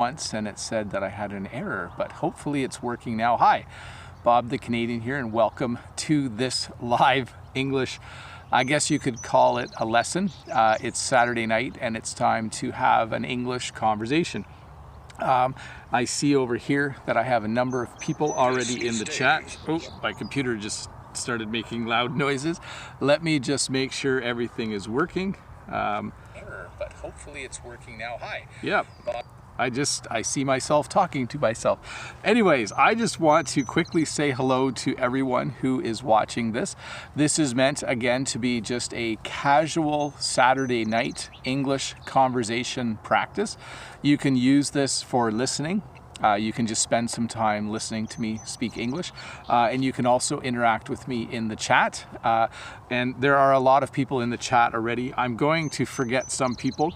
once and it said that I had an error, but hopefully it's working now. Hi, Bob the Canadian here, and welcome to this live English, I guess you could call it a lesson. It's Saturday night and it's time to have an English conversation. I see over here that I have a number of people already in the chat. Oh, my computer just started making loud noises. Let me just make sure everything is working. Error, but hopefully it's working now. Hi. Yeah. I see myself talking to myself. Anyways, I just want to quickly say hello to everyone who is watching this. This is meant, again, to be just a casual Saturday night English conversation practice. You can use this for listening. You can just spend some time listening to me speak English, and you can also interact with me in the chat. And there are a lot of people in the chat already. I'm going to forget some people,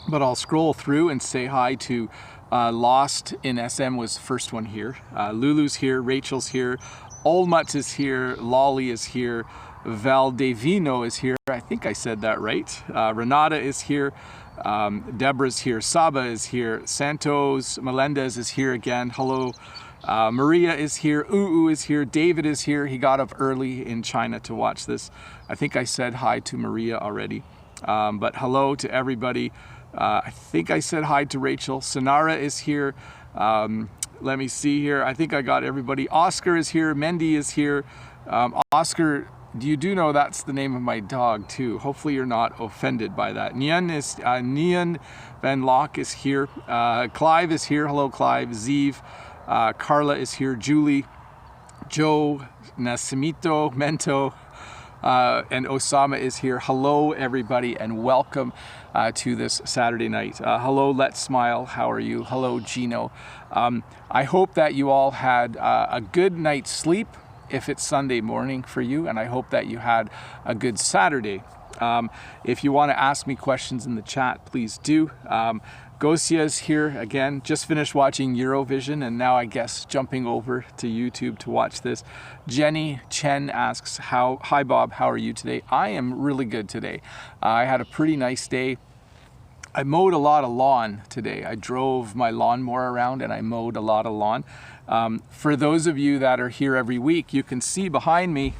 but I'll scroll through and say hi to Lost in SM was the first one here. Lulu's here, Rachel's here, Olmut is here, Lolly is here, Valdevino is here. I think I said that right. Renata is here. Deborah's here, Saba is here, Santos, Melendez is here again, hello. Maria is here, Uu is here, David is here. He got up early in China to watch this. I think I said hi to Maria already, but hello to everybody. I think I said hi to Rachel. Sonara is here. Let me see here. I think I got everybody. Oscar is here, Mendy is here. Oscar, you do know that's the name of my dog too. Hopefully you're not offended by that. Nian Van Locke is here. Clive is here. Hello, Clive. Zeev. Carla is here. Julie. Joe. Nasimito. Mento. And Osama is here. Hello, everybody, and welcome to this Saturday night. Hello, Let's Smile. How are you? Hello, Gino. I hope that you all had a good night's sleep, if it's Sunday morning for you, and I hope that you had a good Saturday. If you want to ask me questions in the chat, please do. Gosia's here again, just finished watching Eurovision and now I guess jumping over to YouTube to watch this. Jenny Chen asks, hi Bob, how are you today? I am really good today. I had a pretty nice day. I mowed a lot of lawn today. I drove my lawnmower around and I mowed a lot of lawn. For those of you that are here every week, you can see behind me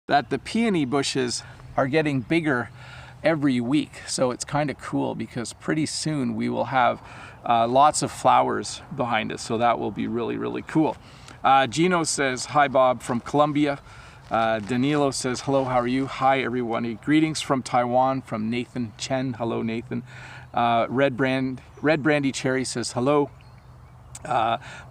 that the peony bushes are getting bigger every week. So it's kind of cool because pretty soon we will have lots of flowers behind us. So that will be really, really cool. Gino says, hi Bob from Colombia. Danilo says, hello, how are you? Hi everyone. Greetings from Taiwan from Nathan Chen. Hello, Nathan. Red Brandy Cherry says, hello.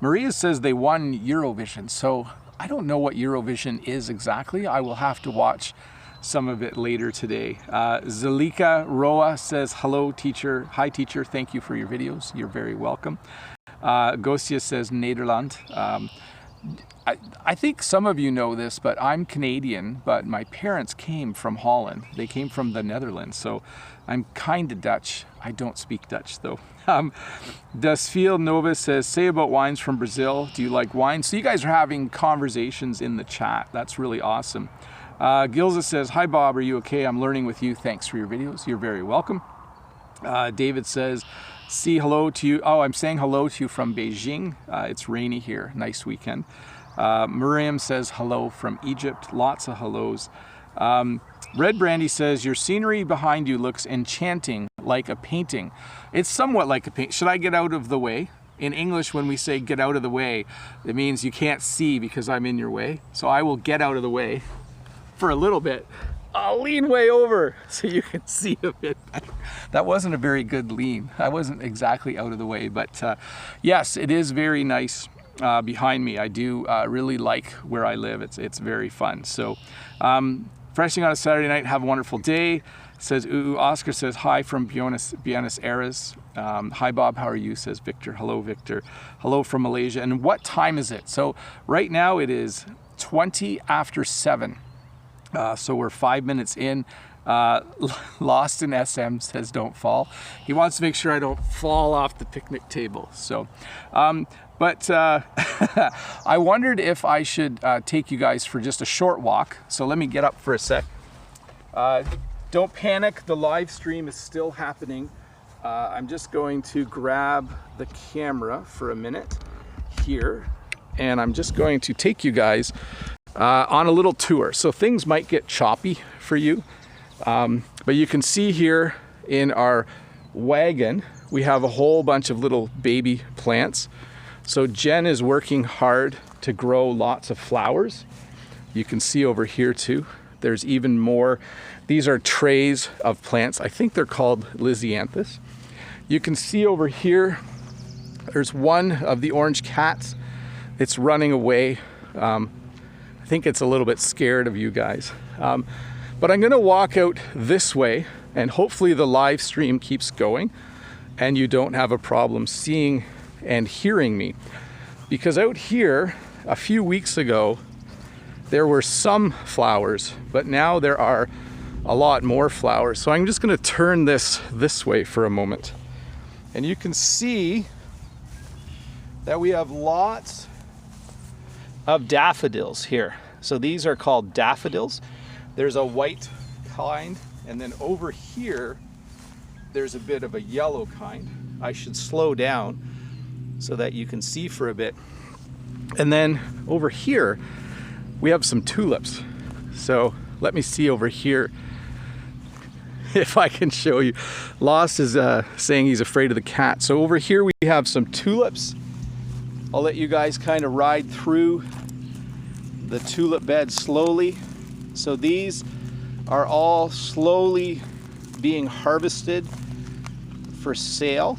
Maria says they won Eurovision. So I don't know what Eurovision is exactly. I will have to watch some of it later today. Zalika Roa says, hello teacher. Hi teacher, thank you for your videos. You're very welcome. Gosia says, Nederland. I think some of you know this, but I'm Canadian, but my parents came from Holland. They came from the Netherlands, so I'm kind of Dutch. I don't speak Dutch though. Desfiel Nova says, say about wines from Brazil. Do you like wine? So you guys are having conversations in the chat. That's really awesome. Gilza says, hi Bob, are you okay? I'm learning with you. Thanks for your videos. You're very welcome. David says, hello to you. Oh, I'm saying hello to you from Beijing. It's rainy here. Nice weekend. Miriam says hello from Egypt. Lots of hellos. Red Brandy says, your scenery behind you looks enchanting, like a painting. It's somewhat like a paint. Should I get out of the way? In English, when we say get out of the way, it means you can't see because I'm in your way. So I will get out of the way for a little bit. I'll lean way over so you can see a bit better. That wasn't a very good lean. I wasn't exactly out of the way, but yes, it is very nice behind me. I do really like where I live. It's very fun. So freshing on a Saturday night, have a wonderful day. Says Ooh. Oscar says hi from Buenos Aires. Hi Bob, how are you? Says Victor. Hello Victor. Hello from Malaysia. And what time is it? So right now it is 20 after 7. So we're 5 minutes in. Lost in SM says don't fall. He wants to make sure I don't fall off the picnic table. So, but I wondered if I should take you guys for just a short walk. So let me get up for a sec. Don't panic, the live stream is still happening. I'm just going to grab the camera for a minute here, and I'm just going to take you guys on a little tour. So things might get choppy for you, but you can see here in our wagon, we have a whole bunch of little baby plants. So Jen is working hard to grow lots of flowers. You can see over here too, there's even more. These are trays of plants. I think they're called Lysianthus. You can see over here, there's one of the orange cats. It's running away. I think it's a little bit scared of you guys. But I'm gonna walk out this way, and hopefully the live stream keeps going and you don't have a problem seeing and hearing me. Because out here, a few weeks ago, there were some flowers, but now there are a lot more flowers. So I'm just gonna turn this way for a moment. And you can see that we have lots of daffodils here. So these are called daffodils. There's a white kind, and then over here, there's a bit of a yellow kind. I should slow down so that you can see for a bit. And then over here, we have some tulips. So let me see over here if I can show you. Lost is saying he's afraid of the cat. So over here we have some tulips. I'll let you guys kind of ride through the tulip bed slowly. So these are all slowly being harvested for sale.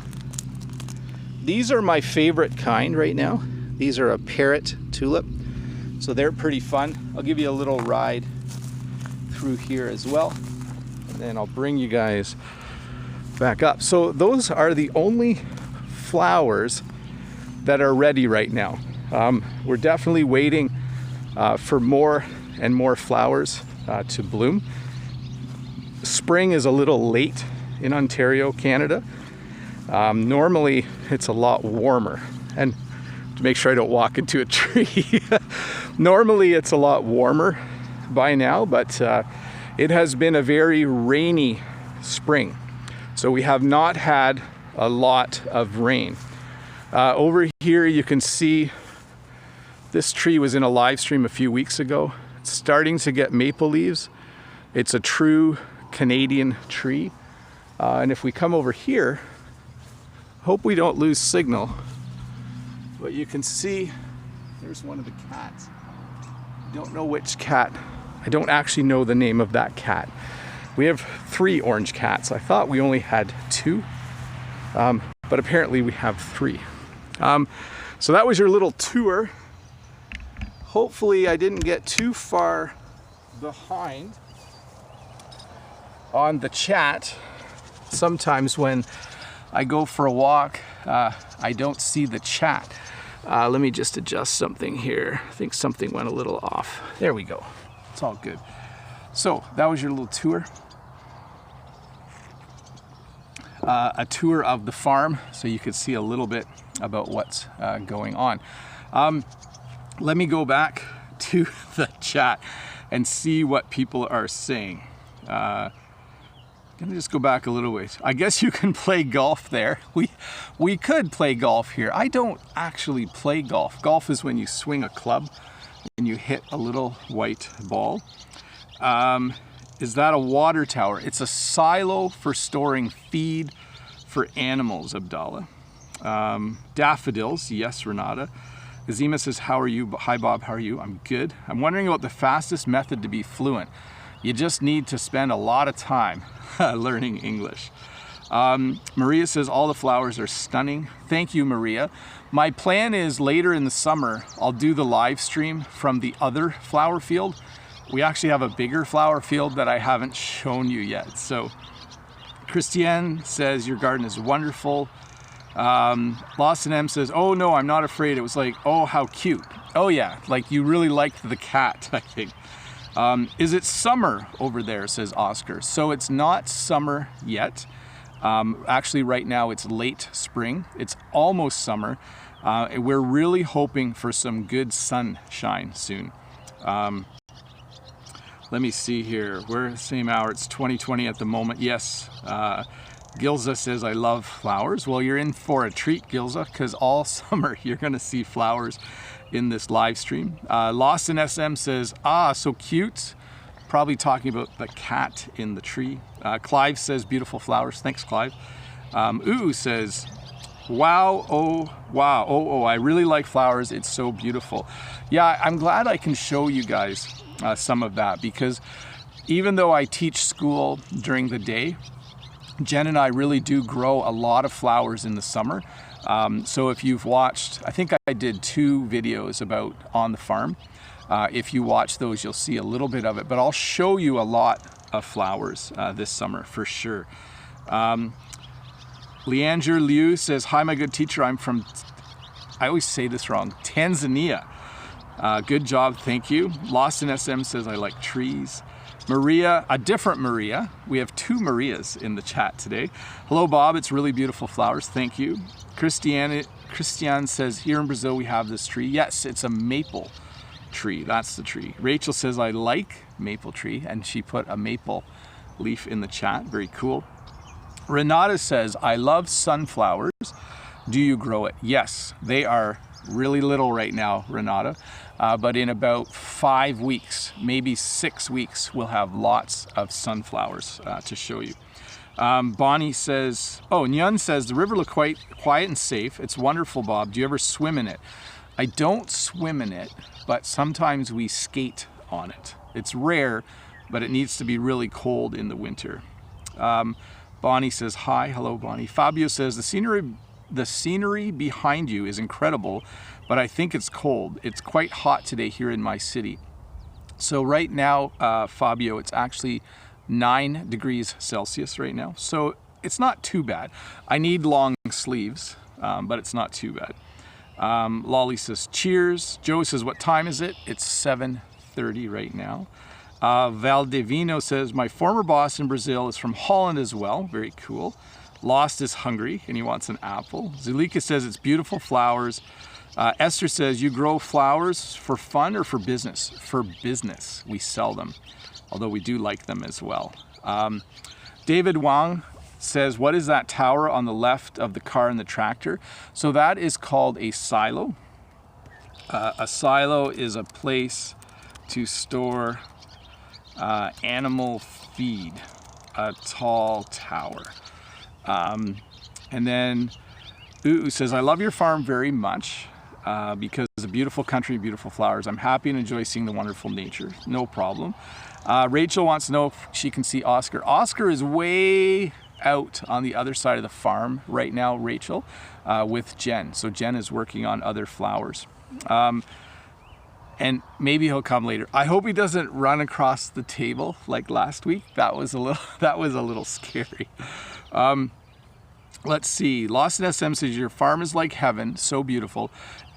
These are my favorite kind right now. These are a parrot tulip. So they're pretty fun. I'll give you a little ride through here as well. And then I'll bring you guys back up. So those are the only flowers that are ready right now. We're definitely waiting for more and more flowers to bloom. Spring is a little late in Ontario, Canada. Normally it's a lot warmer, and to make sure I don't walk into a tree. Normally it's a lot warmer by now, but it has been a very rainy spring. So we have not had a lot of rain. Over here you can see this tree was in a live stream a few weeks ago. It's starting to get maple leaves. It's a true Canadian tree. And if we come over here, hope we don't lose signal. But you can see there's one of the cats. I don't know which cat. I don't actually know the name of that cat. We have 3 orange cats. I thought we only had 2, but apparently we have 3. So that was your little tour. Hopefully I didn't get too far behind on the chat. Sometimes when I go for a walk, I don't see the chat. Let me just adjust something here. I think something went a little off. There we go. It's all good. So that was your little tour. A tour of the farm, so you could see a little bit about what's going on. Let me go back to the chat and see what people are saying. Let me just go back a little ways. I guess you can play golf there. We could play golf here. I don't actually play golf. Golf is when you swing a club and you hit a little white ball. Is that a water tower? It's a silo for storing feed for animals, Abdullah. Daffodils, yes, Renata. Kazim says, how are you? Hi, Bob, how are you? I'm good. I'm wondering about the fastest method to be fluent. You just need to spend a lot of time learning English. Maria says, all the flowers are stunning. Thank you, Maria. My plan is later in the summer, I'll do the live stream from the other flower field. We actually have a bigger flower field that I haven't shown you yet. So Christiane says, your garden is wonderful. Lawson M says, oh no, I'm not afraid. It was like, oh, how cute. Oh yeah, like you really liked the cat, I think. Is it summer over there, says Oscar. So it's not summer yet. Actually right now it's late spring. It's almost summer. We're really hoping for some good sunshine soon. Let me see here. We're the same hour. It's 2020 at the moment. Yes. Gilza says, I love flowers. Well, you're in for a treat, Gilza, because all summer you're going to see flowers in this live stream. Lost in SM says, so cute. Probably talking about the cat in the tree. Clive says, beautiful flowers. Thanks, Clive. Ooh says, wow, I really like flowers. It's so beautiful. Yeah, I'm glad I can show you guys some of that, because even though I teach school during the day, Jen and I really do grow a lot of flowers in the summer. So if you've watched, I think I did 2 videos about on the farm. If you watch those, you'll see a little bit of it, but I'll show you a lot of flowers this summer for sure. Leander Liu says, hi, my good teacher. I'm from, I always say this wrong, Tanzania. Good job, thank you. Lost in SM says, I like trees. Maria, a different Maria. We have 2 Marias in the chat today. Hello, Bob. It's really beautiful flowers. Thank you. Christian says, here in Brazil, we have this tree. Yes, it's a maple tree. That's the tree. Rachel says, I like maple tree. And she put a maple leaf in the chat. Very cool. Renata says, I love sunflowers. Do you grow it? Yes, they are really little right now, Renata. But in about 5 weeks, maybe 6 weeks, we'll have lots of sunflowers to show you. Bonnie says, Nyun says, the river looks quite quiet and safe. It's wonderful, Bob. Do you ever swim in it? I don't swim in it, but sometimes we skate on it. It's rare, but it needs to be really cold in the winter. Bonnie says, hi. Hello, Bonnie. Fabio says, the scenery behind you is incredible, but I think it's cold. It's quite hot today here in my city. So right now, Fabio, it's actually 9 degrees Celsius right now. So it's not too bad. I need long sleeves, but it's not too bad. Lolly says, cheers. Joe says, what time is it? It's 7:30 right now. Valdivino says, my former boss in Brazil is from Holland as well. Very cool. Lost is hungry and he wants an apple. Zulika says, it's beautiful flowers. Esther says, you grow flowers for fun or for business? For business. We sell them, although we do like them as well. David Wang says, what is that tower on the left of the car and the tractor? So that is called a silo. A silo is a place to store animal feed, a tall tower. And then says, I love your farm very much because it's a beautiful country, beautiful flowers. I'm happy and enjoy seeing the wonderful nature. No problem. Rachel wants to know if she can see Oscar. Oscar is way out on the other side of the farm right now, Rachel, with Jen. So Jen is working on other flowers. And maybe he'll come later. I hope he doesn't run across the table like last week. That was a little scary. Let's see. Lost in SM says, your farm is like heaven, so beautiful.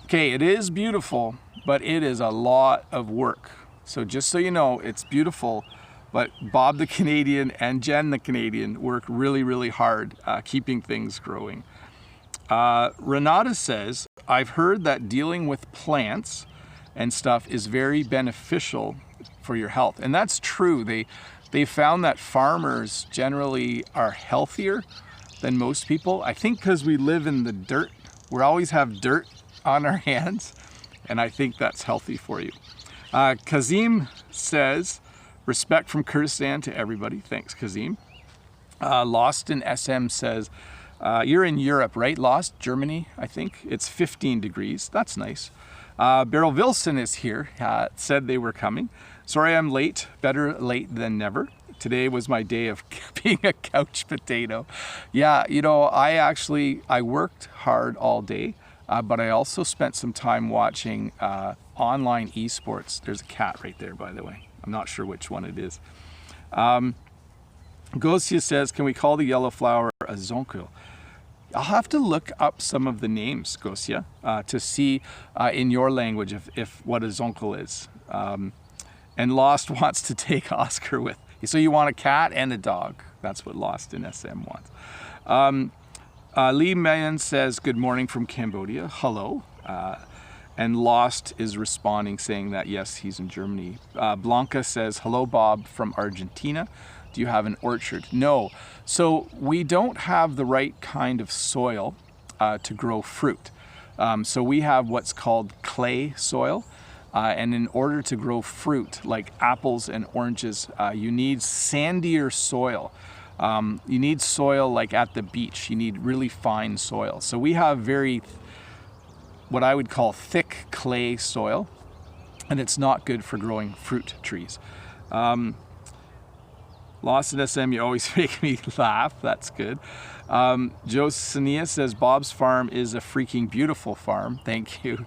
Okay, it is beautiful, but it is a lot of work. So just so you know, it's beautiful, but Bob the Canadian and Jen the Canadian work really, really hard keeping things growing. Renata says, I've heard that dealing with plants and stuff is very beneficial for your health. And that's true. They found that farmers generally are healthier than most people. I think because we live in the dirt. We always have dirt on our hands. And I think that's healthy for you. Kazim says, respect from Kurdistan to everybody. Thanks, Kazim. Lost in SM says, you're in Europe, right? Lost, Germany, I think. It's 15 degrees. That's nice. Beryl Wilson is here, said they were coming. Sorry I'm late, better late than never. Today was my day of being a couch potato. Yeah, you know, I worked hard all day, but I also spent some time watching online esports. There's a cat right there, by the way. I'm not sure which one it is. Gosia says, can we call the yellow flower a zonkel? I'll have to look up some of the names, Gosia, to see in your language if what a zonkel is. And Lost wants to take Oscar with. So you want a cat and a dog. That's what Lost in SM wants. Lee Mayan says, good morning from Cambodia. Hello. And Lost is responding saying that, yes, he's in Germany. Blanca says, hello, Bob from Argentina. Do you have an orchard? No. So we don't have the right kind of soil to grow fruit. So we have what's called clay soil. And in order to grow fruit like apples and oranges, you need sandier soil. You need soil like at the beach. You need really fine soil. So we have what I would call thick clay soil, and it's not good for growing fruit trees. Lost in SM, you always make me laugh. That's good. Josenia says, Bob's farm is a freaking beautiful farm. Thank you.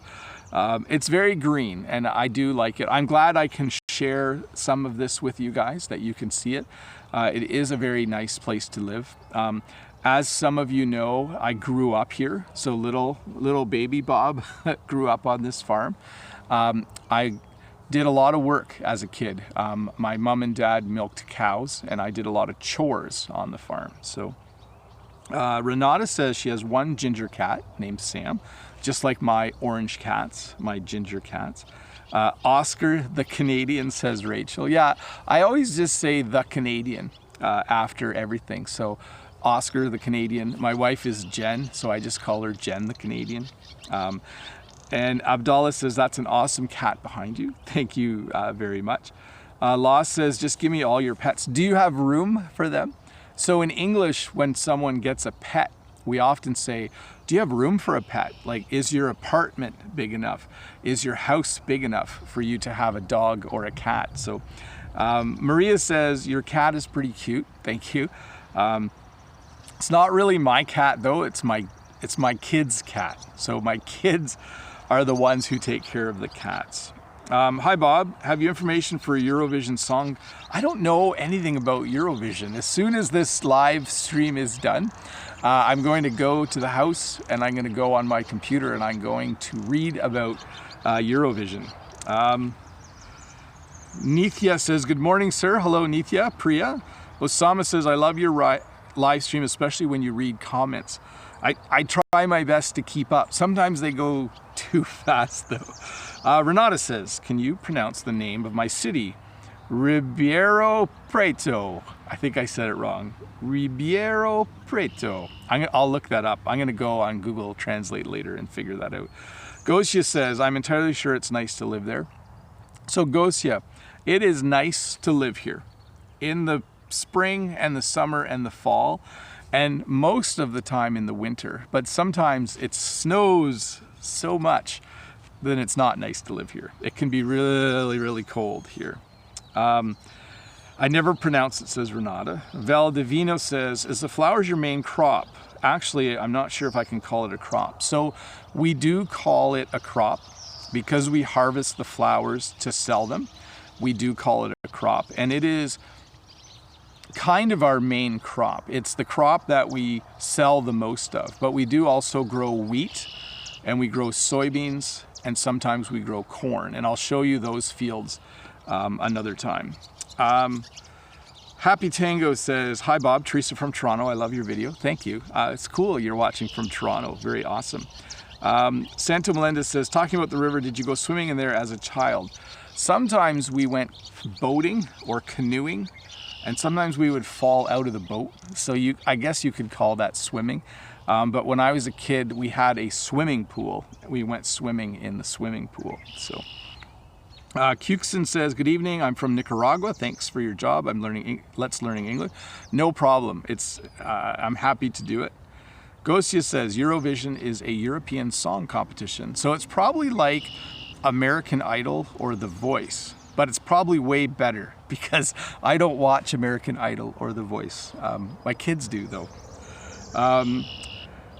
It's very green, and I do like it. I'm glad I can share some of this with you guys, that you can see it. It is a very nice place to live. As some of you know, I grew up here. So little baby Bob grew up on this farm. I did a lot of work as a kid. My mom and dad milked cows, and I did a lot of chores on the farm. So Renata says she has one ginger cat named Sam, just like my orange cats, my ginger cats. Oscar the Canadian, says Rachel. Yeah, I always just say the Canadian after everything. So Oscar the Canadian. My wife is Jen, so I just call her Jen the Canadian. And Abdullah says, that's an awesome cat behind you. Thank you very much. Law says, just give me all your pets. Do you have room for them? So in English, when someone gets a pet, we often say, do you have room for a pet? Like, is your apartment big enough? Is your house big enough for you to have a dog or a cat? So Maria says, your cat is pretty cute. Thank you. It's not really my cat though, it's my kids' cat. So my kids are the ones who take care of the cats. Hi Bob, have you information for a Eurovision song? I don't know anything about Eurovision. As soon as this live stream is done, I'm going to go to the house and I'm going to go on my computer and I'm going to read about Eurovision. Nithya says, good morning, sir. Hello, Nithya. Priya. Osama says, I love your live stream, especially when you read comments. I try my best to keep up. Sometimes they go too fast, though. Renata says, can you pronounce the name of my city? Ribeirão Preto. I think I said it wrong. Ribeirão Preto. I'll look that up. I'm going to go on Google Translate later and figure that out. Gosia says, I'm entirely sure it's nice to live there. So Gosia, it is nice to live here in the spring and the summer and the fall, and most of the time in the winter. But sometimes it snows so much that it's not nice to live here. It can be really, really cold here. I never pronounce it, says Renata. Valdivino says, is the flowers your main crop? Actually, I'm not sure if I can call it a crop. So we do call it a crop because we harvest the flowers to sell them. We do call it a crop, and it is kind of our main crop. It's the crop that we sell the most of, but we do also grow wheat and we grow soybeans and sometimes we grow corn, and I'll show you those fields another time. Happy Tango says, hi Bob, Teresa from Toronto. I love your video. Thank you. It's cool you're watching from Toronto. Very awesome. Santo Melendez says, talking about the river, did you go swimming in there as a child? Sometimes we went boating or canoeing, and sometimes we would fall out of the boat. So I guess you could call that swimming. But when I was a kid, we had a swimming pool. We went swimming in the swimming pool. So Cuxon says, good evening. I'm from Nicaragua. Thanks for your job. I'm learning English. No problem. I'm happy to do it. Gosia says, Eurovision is a European song competition. So it's probably like American Idol or The Voice, but it's probably way better because I don't watch American Idol or The Voice. My kids do though.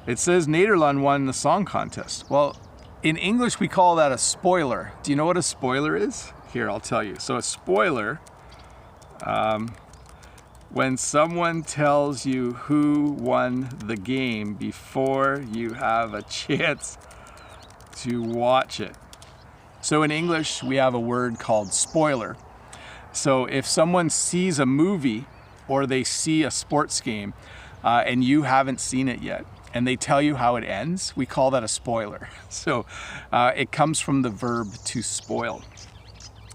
It says Nederland won the song contest. Well, in English we call that a spoiler. Do you know what a spoiler is? Here, I'll tell you. So a spoiler, when someone tells you who won the game before you have a chance to watch it. So in English, we have a word called spoiler. So if someone sees a movie or they see a sports game and you haven't seen it yet, and they tell you how it ends, we call that a spoiler. So it comes from the verb to spoil.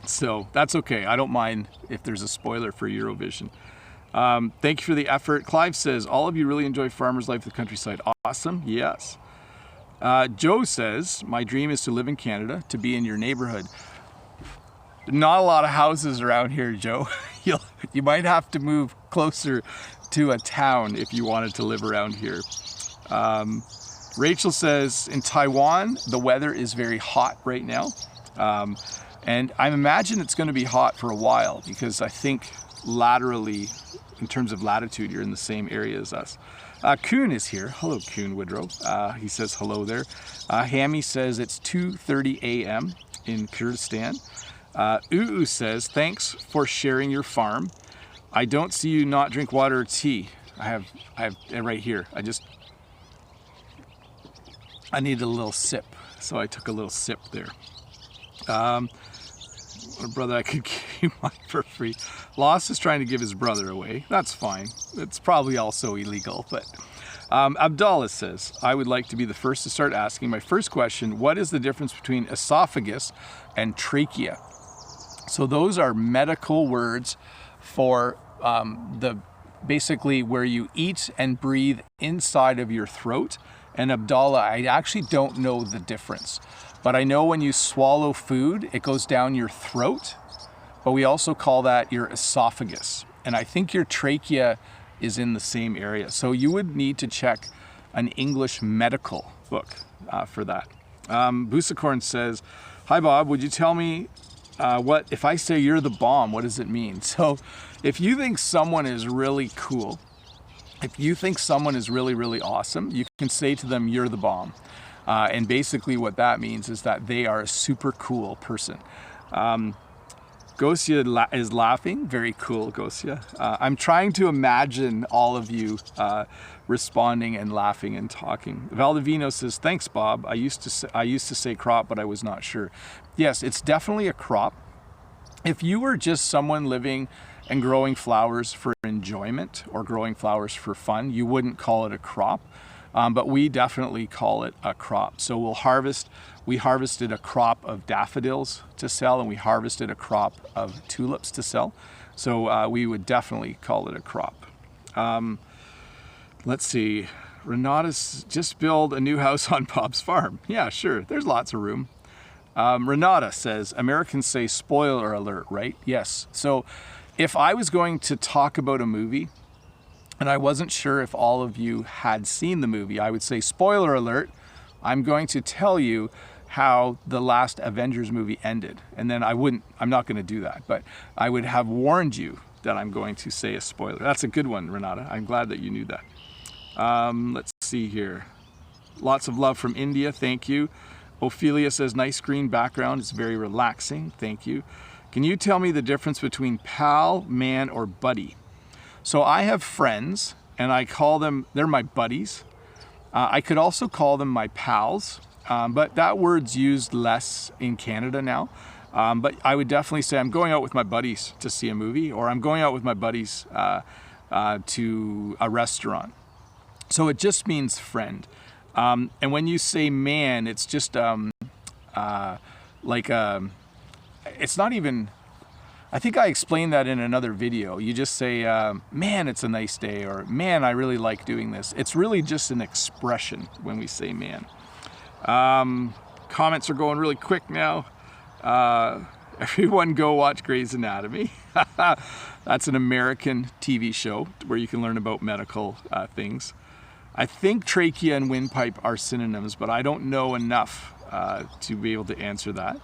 So that's okay. I don't mind if there's a spoiler for Eurovision. Thank you for the effort. Clive says, all of you really enjoy farmer's life in the countryside. Awesome. Yes. Joe says, my dream is to live in Canada, to be in your neighborhood. Not a lot of houses around here, Joe. You might have to move closer to a town if you wanted to live around here. Rachel says, in Taiwan, the weather is very hot right now. And I imagine it's going to be hot for a while because I think laterally, in terms of latitude, you're in the same area as us. Kuhn is here. Hello, Kuhn Woodrow. He says hello there. Hammy says it's 2:30 a.m. in Kurdistan. Uu says, thanks for sharing your farm. I don't see you not drink water or tea. I have it right here. I need a little sip, so I took a little sip there. Brother, I could give you mine for free. Loss is trying to give his brother away. That's fine. It's probably also illegal, but Abdullah says, I would like to be the first to start asking my first question. What is the difference between esophagus and trachea? So those are medical words for basically where you eat and breathe inside of your throat. And Abdullah, I actually don't know the difference, but I know when you swallow food, it goes down your throat, but we also call that your esophagus. And I think your trachea is in the same area. So you would need to check an English medical book for that. Busacorn says, hi Bob, would you tell me what, if I say you're the bomb, what does it mean? So if you think someone is really cool, if you think someone is really, really awesome, you can say to them, you're the bomb. And basically what that means is that they are a super cool person. Gosia is laughing. Very cool, Gosia. I'm trying to imagine all of you responding and laughing and talking. Valdivino says, thanks, Bob. I used to say crop, but I was not sure. Yes, it's definitely a crop. If you were just someone living and growing flowers for enjoyment or growing flowers for fun, you wouldn't call it a crop, but we definitely call it a crop. So we harvested a crop of daffodils to sell, and we harvested a crop of tulips to sell. So we would definitely call it a crop. Let's see, Renata's just built a new house on Bob's farm. Yeah, sure, there's lots of room. Renata says, Americans say spoiler alert, right? Yes. So if I was going to talk about a movie and I wasn't sure if all of you had seen the movie, I would say, spoiler alert, I'm going to tell you how the last Avengers movie ended. And then I'm not going to do that, but I would have warned you that I'm going to say a spoiler. That's a good one, Renata. I'm glad that you knew that. Let's see here. Lots of love from India. Thank you. Ophelia says, nice green background. It's very relaxing. Thank you. Can you tell me the difference between pal, man, or buddy? So I have friends, and I call them, they're my buddies. I could also call them my pals, but that word's used less in Canada now. But I would definitely say I'm going out with my buddies to see a movie, or I'm going out with my buddies to a restaurant. So it just means friend. And when you say man, it's just it's not even, I think I explained that in another video. You just say, man, it's a nice day, or man, I really like doing this. It's really just an expression when we say man. Comments are going really quick now. Everyone go watch Grey's Anatomy. That's an American TV show where you can learn about medical things. I think trachea and windpipe are synonyms, but I don't know enough to be able to answer that.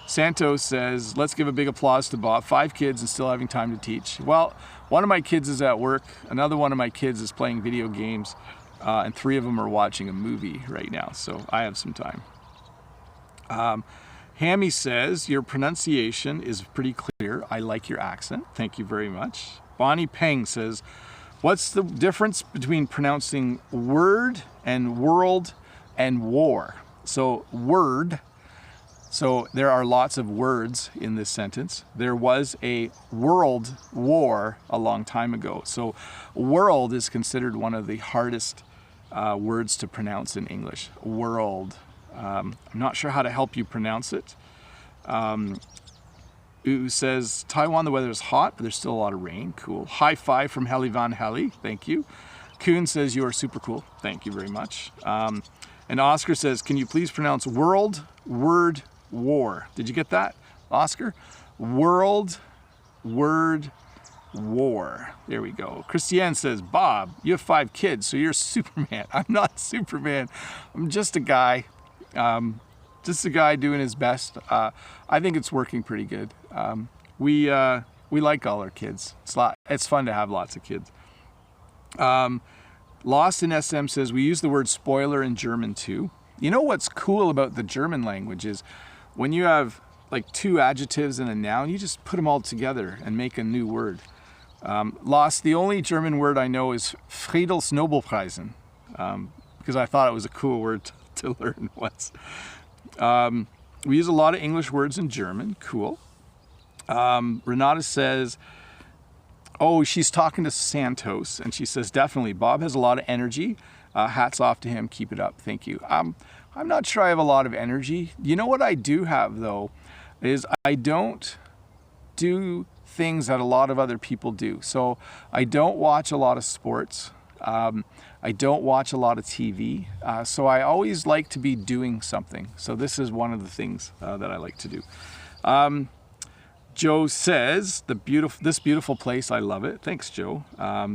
Santos says, let's give a big applause to Bob. 5 kids and still having time to teach. Well, one of my kids is at work. Another one of my kids is playing video games. And 3 of them are watching a movie right now. So I have some time. Hammy says, your pronunciation is pretty clear. I like your accent. Thank you very much. Bonnie Peng says, what's the difference between pronouncing word and world and war? So word, so there are lots of words in this sentence. There was a world war a long time ago. So world is considered one of the hardest words to pronounce in English. World. I'm not sure how to help you pronounce it. Who says, Taiwan, the weather is hot, but there's still a lot of rain. Cool. High five from Heli Van Heli. Thank you. Kuhn says, you are super cool. Thank you very much. And Oscar says, can you please pronounce world, word, war? Did you get that, Oscar? World, word, war. There we go. Christiane says, Bob, you have 5 kids, so you're Superman. I'm not Superman. I'm just a guy. Just a guy doing his best. I think it's working pretty good. We like all our kids. It's fun to have lots of kids. Lost in SM says, we use the word spoiler in German too. You know what's cool about the German language is when you have like 2 adjectives and a noun, you just put them all together and make a new word. Lost, the only German word I know is Friedelsnobelpreisen, because I thought it was a cool word to learn once. We use a lot of English words in German. Cool. Renata says, oh, she's talking to Santos, and she says, definitely, Bob has a lot of energy. Hats off to him. Keep it up. Thank you. I'm not sure I have a lot of energy. You know what I do have, though, is I don't do things that a lot of other people do. So I don't watch a lot of sports. I don't watch a lot of TV. So I always like to be doing something. So this is one of the things that I like to do. Joe says, this beautiful place, I love it. Thanks, Joe.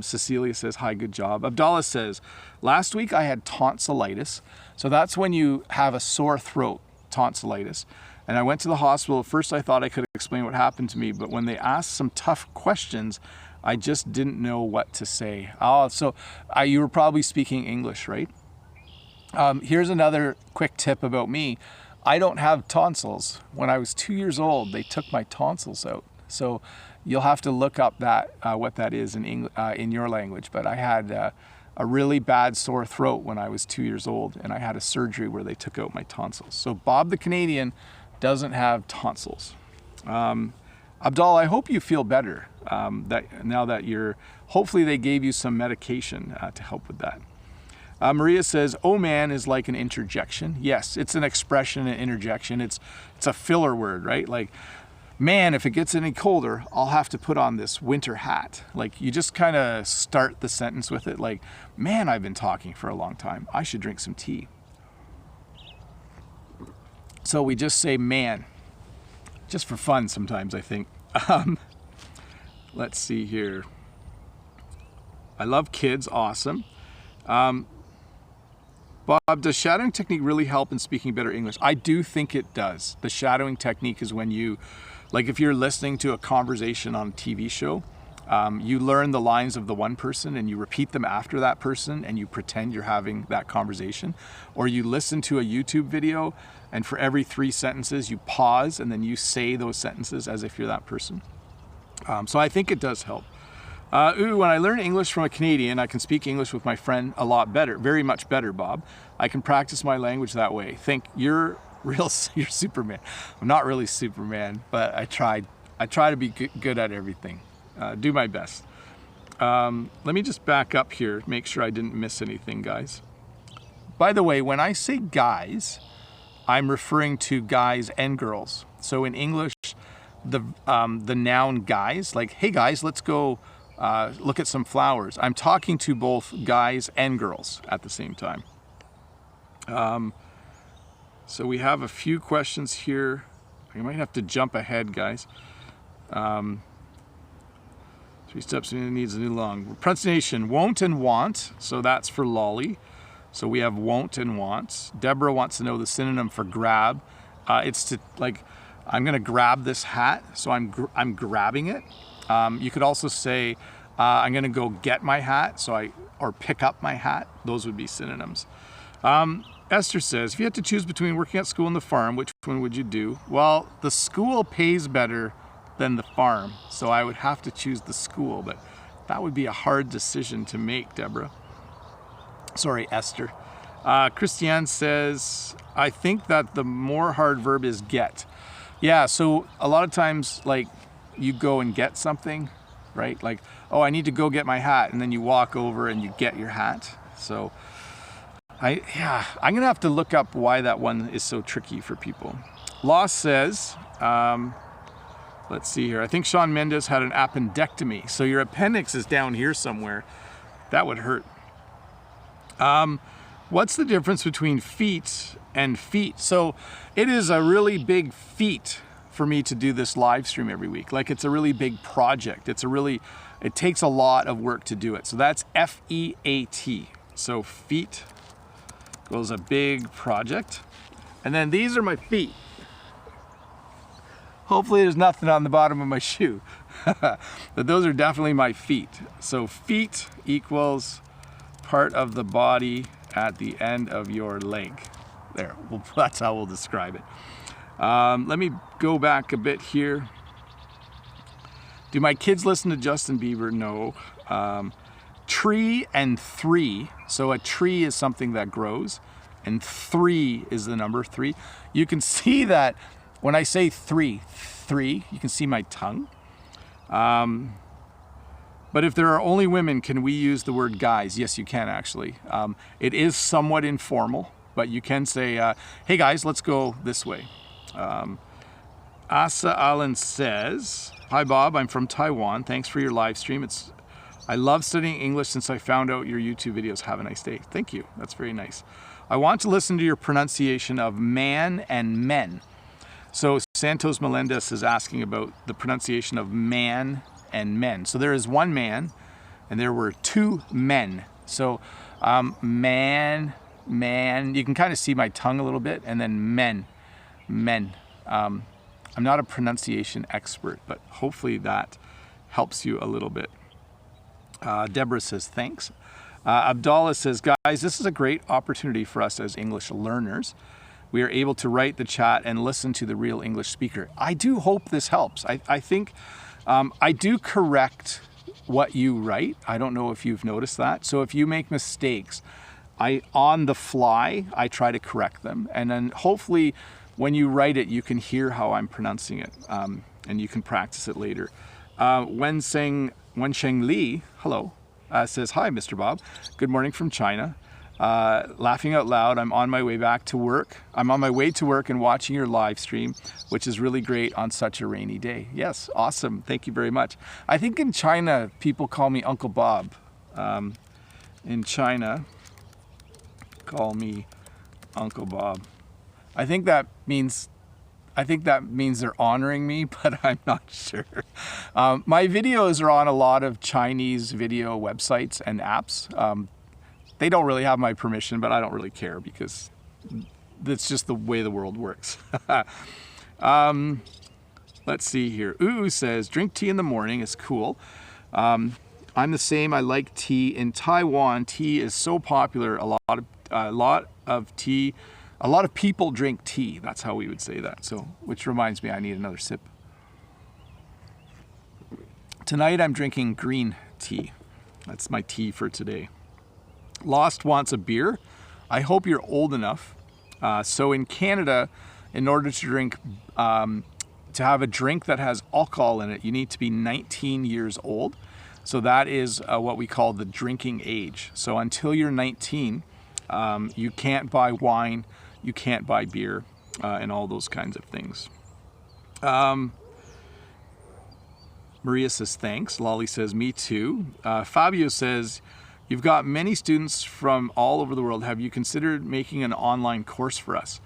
Cecilia says, hi, good job. Abdullah says, last week I had tonsillitis. So that's when you have a sore throat, tonsillitis. And I went to the hospital. At first I thought I could explain what happened to me, but when they asked some tough questions, I just didn't know what to say. Oh, so you were probably speaking English, right? Here's another quick tip about me. I don't have tonsils. When I was 2 years old, they took my tonsils out. So you'll have to look up that what that is in your language. But I had a really bad sore throat when I was 2 years old, and I had a surgery where they took out my tonsils. So Bob the Canadian doesn't have tonsils. Abdullah, I hope you feel better now that hopefully they gave you some medication to help with that. Maria says, oh man is like an interjection. Yes, it's an expression, an interjection. It's a filler word, right? Like, man, if it gets any colder, I'll have to put on this winter hat. Like, you just kind of start the sentence with it like, man, I've been talking for a long time. I should drink some tea. So we just say man, just for fun sometimes, I think. Let's see here. I love kids, awesome. Bob, does shadowing technique really help in speaking better English? I do think it does. The shadowing technique is when you, like if you're listening to a conversation on a TV show, you learn the lines of the one person and you repeat them after that person and you pretend you're having that conversation. Or you listen to a YouTube video and for every 3 sentences you pause and then you say those sentences as if you're that person. So I think it does help. When I learn English from a Canadian, I can speak English with my friend a lot better, very much better, Bob. I can practice my language that way. You're Superman. I'm not really Superman, but I try to be good at everything. Do my best. Let me just back up here, make sure I didn't miss anything, guys. By the way, when I say guys, I'm referring to guys and girls. So in English, the noun guys, like, hey guys, let's go look at some flowers. I'm talking to both guys and girls at the same time. So we have a few questions here. I might have to jump ahead, guys. 3 steps needs a new long. Pronunciation, won't and want. So that's for lolly. So we have won't and want. Deborah wants to know the synonym for grab. It's to, like, I'm going to grab this hat. So I'm grabbing it. You could also say, I'm going to go get my hat, or pick up my hat. Those would be synonyms. Esther says, if you had to choose between working at school and the farm, which one would you do? Well, the school pays better than the farm, so I would have to choose the school, but that would be a hard decision to make, Deborah. Sorry, Esther. Christiane says, I think that the more hard verb is get. Yeah, so a lot of times, like, you go and get something, right? Like, oh, I need to go get my hat, and then you walk over and you get your hat. So I'm gonna have to look up why that one is so tricky for people. Law says, Let's see here. I think Shawn Mendes had an appendectomy. So your appendix is down here somewhere. That would hurt. What's the difference between feet and feet? So it is a really big feat for me to do this live stream every week. Like, it's a really big project. It takes a lot of work to do it. So that's F-E-A-T. So feet goes a big project. And then these are my feet. Hopefully there's nothing on the bottom of my shoe. But those are definitely my feet. So feet equals part of the body at the end of your leg. There, well, that's how we'll describe it. Let me go back a bit here. Do my kids listen to Justin Bieber? No. Tree and 3. So a tree is something that grows, and 3 is the number 3. You can see that when I say 3, you can see my tongue. But if there are only women, can we use the word guys? Yes, you can actually. It is somewhat informal, but you can say, hey guys, let's go this way. Asa Allen says, hi Bob, I'm from Taiwan. Thanks for your live stream. I love studying English since I found out your YouTube videos. Have a nice day. Thank you. That's very nice. I want to listen to your pronunciation of man and men. So Santos Melendez is asking about the pronunciation of man and men. So there is one man and there were 2 men. So man, you can kind of see my tongue a little bit, and then men. I'm not a pronunciation expert, but hopefully that helps you a little bit. Deborah says, thanks. Abdullah says, guys, this is a great opportunity for us as English learners. We are able to write the chat and listen to the real English speaker. I do hope this helps. I think I do correct what you write. I don't know if you've noticed that. So if you make mistakes, on the fly, I try to correct them. And then hopefully when you write it, you can hear how I'm pronouncing it, and you can practice it later. Wensheng Li, hello, says, hi, Mr. Bob. Good morning from China. Laughing out loud, I'm on my way back to work. I'm on my way to work and watching your live stream, which is really great on such a rainy day. Yes, awesome. Thank you very much. I think in China, people call me Uncle Bob. In China, call me Uncle Bob. I think that means they're honoring me, but I'm not sure. My videos are on a lot of Chinese video websites and apps. They don't really have my permission, but I don't really care because that's just the way the world works. Let's see here. Ooh says, drink tea in the morning is cool. I'm the same. I like tea. In Taiwan, tea is so popular. A lot of people drink tea. That's how we would say that. So, which reminds me, I need another sip. Tonight I'm drinking green tea. That's my tea for today. Lost wants a beer. I hope you're old enough. So in Canada, in order to drink, to have a drink that has alcohol in it, you need to be 19 years old. So that is what we call the drinking age. So until you're 19, you can't buy wine, you can't buy beer, and all those kinds of things. Maria says, thanks. Lolly says, me too. Fabio says, you've got many students from all over the world. Have you considered making an online course for us?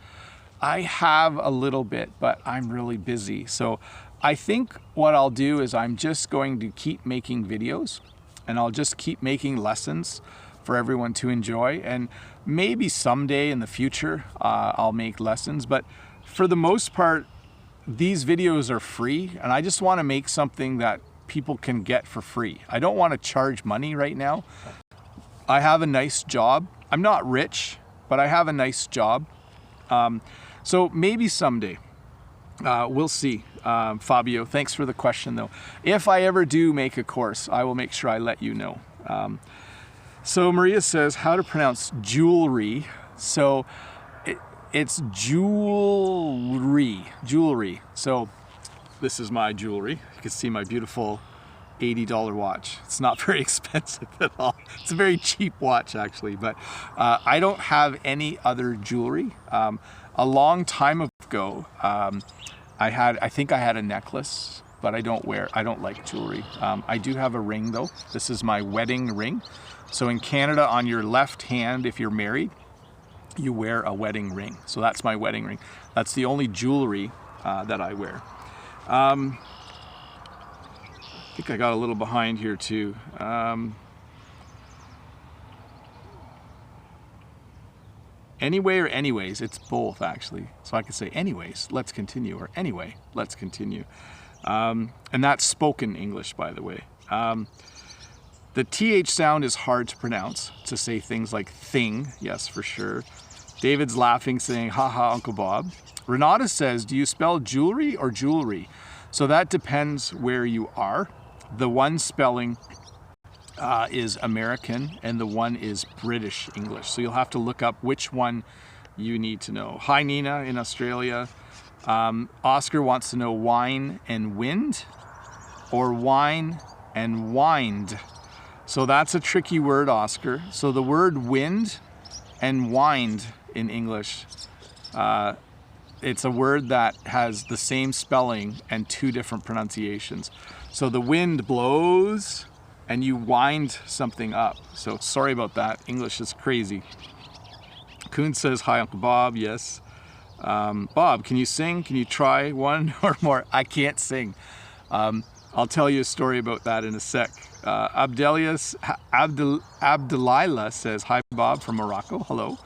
I have a little bit, but I'm really busy. So I think what I'll do is I'm just going to keep making videos, and I'll just keep making lessons for everyone to enjoy. And maybe someday in the future, I'll make lessons. But for the most part, these videos are free, and I just want to make something that people can get for free. I don't want to charge money right now. I have a nice job. I'm not rich, but I have a nice job. So maybe someday. We'll see. Fabio, thanks for the question though. If I ever do make a course, I will make sure I let you know. So Maria says, how to pronounce jewelry. So it's jewelry. So this is my jewelry. You can see my beautiful $80 watch. It's not very expensive at all. It's a very cheap watch actually, but I don't have any other jewelry. A long time ago, I think I had a necklace but I don't like jewelry. I do have a ring though. This is my wedding ring. So in Canada, on your left hand, if you're married, you wear a wedding ring. So that's my wedding ring. That's the only jewelry that I wear. I think I got a little behind here too. Anyway or anyways, it's both actually. So I could say anyways, let's continue, or anyway, let's continue. And that's spoken English, by the way. The TH sound is hard to pronounce, to say things like thing, yes, for sure. David's laughing, saying, haha, Uncle Bob. Renata says, do you spell jewelry or jewelry? So that depends where you are. The one spelling is American and the one is British English. So you'll have to look up which one you need to know. Hi, Nina in Australia. Oscar wants to know wine and wind or wine and wind. So that's a tricky word, Oscar. So the word wind and wind in English, it's a word that has the same spelling and two different pronunciations. So the wind blows and you wind something up. So sorry about that. English is crazy. Kuhn says, hi, Uncle Bob. Yes. Bob, can you sing? Can you try one or more? I can't sing. I'll tell you a story about that in a sec. Abdullah says, hi, Bob from Morocco. Hello.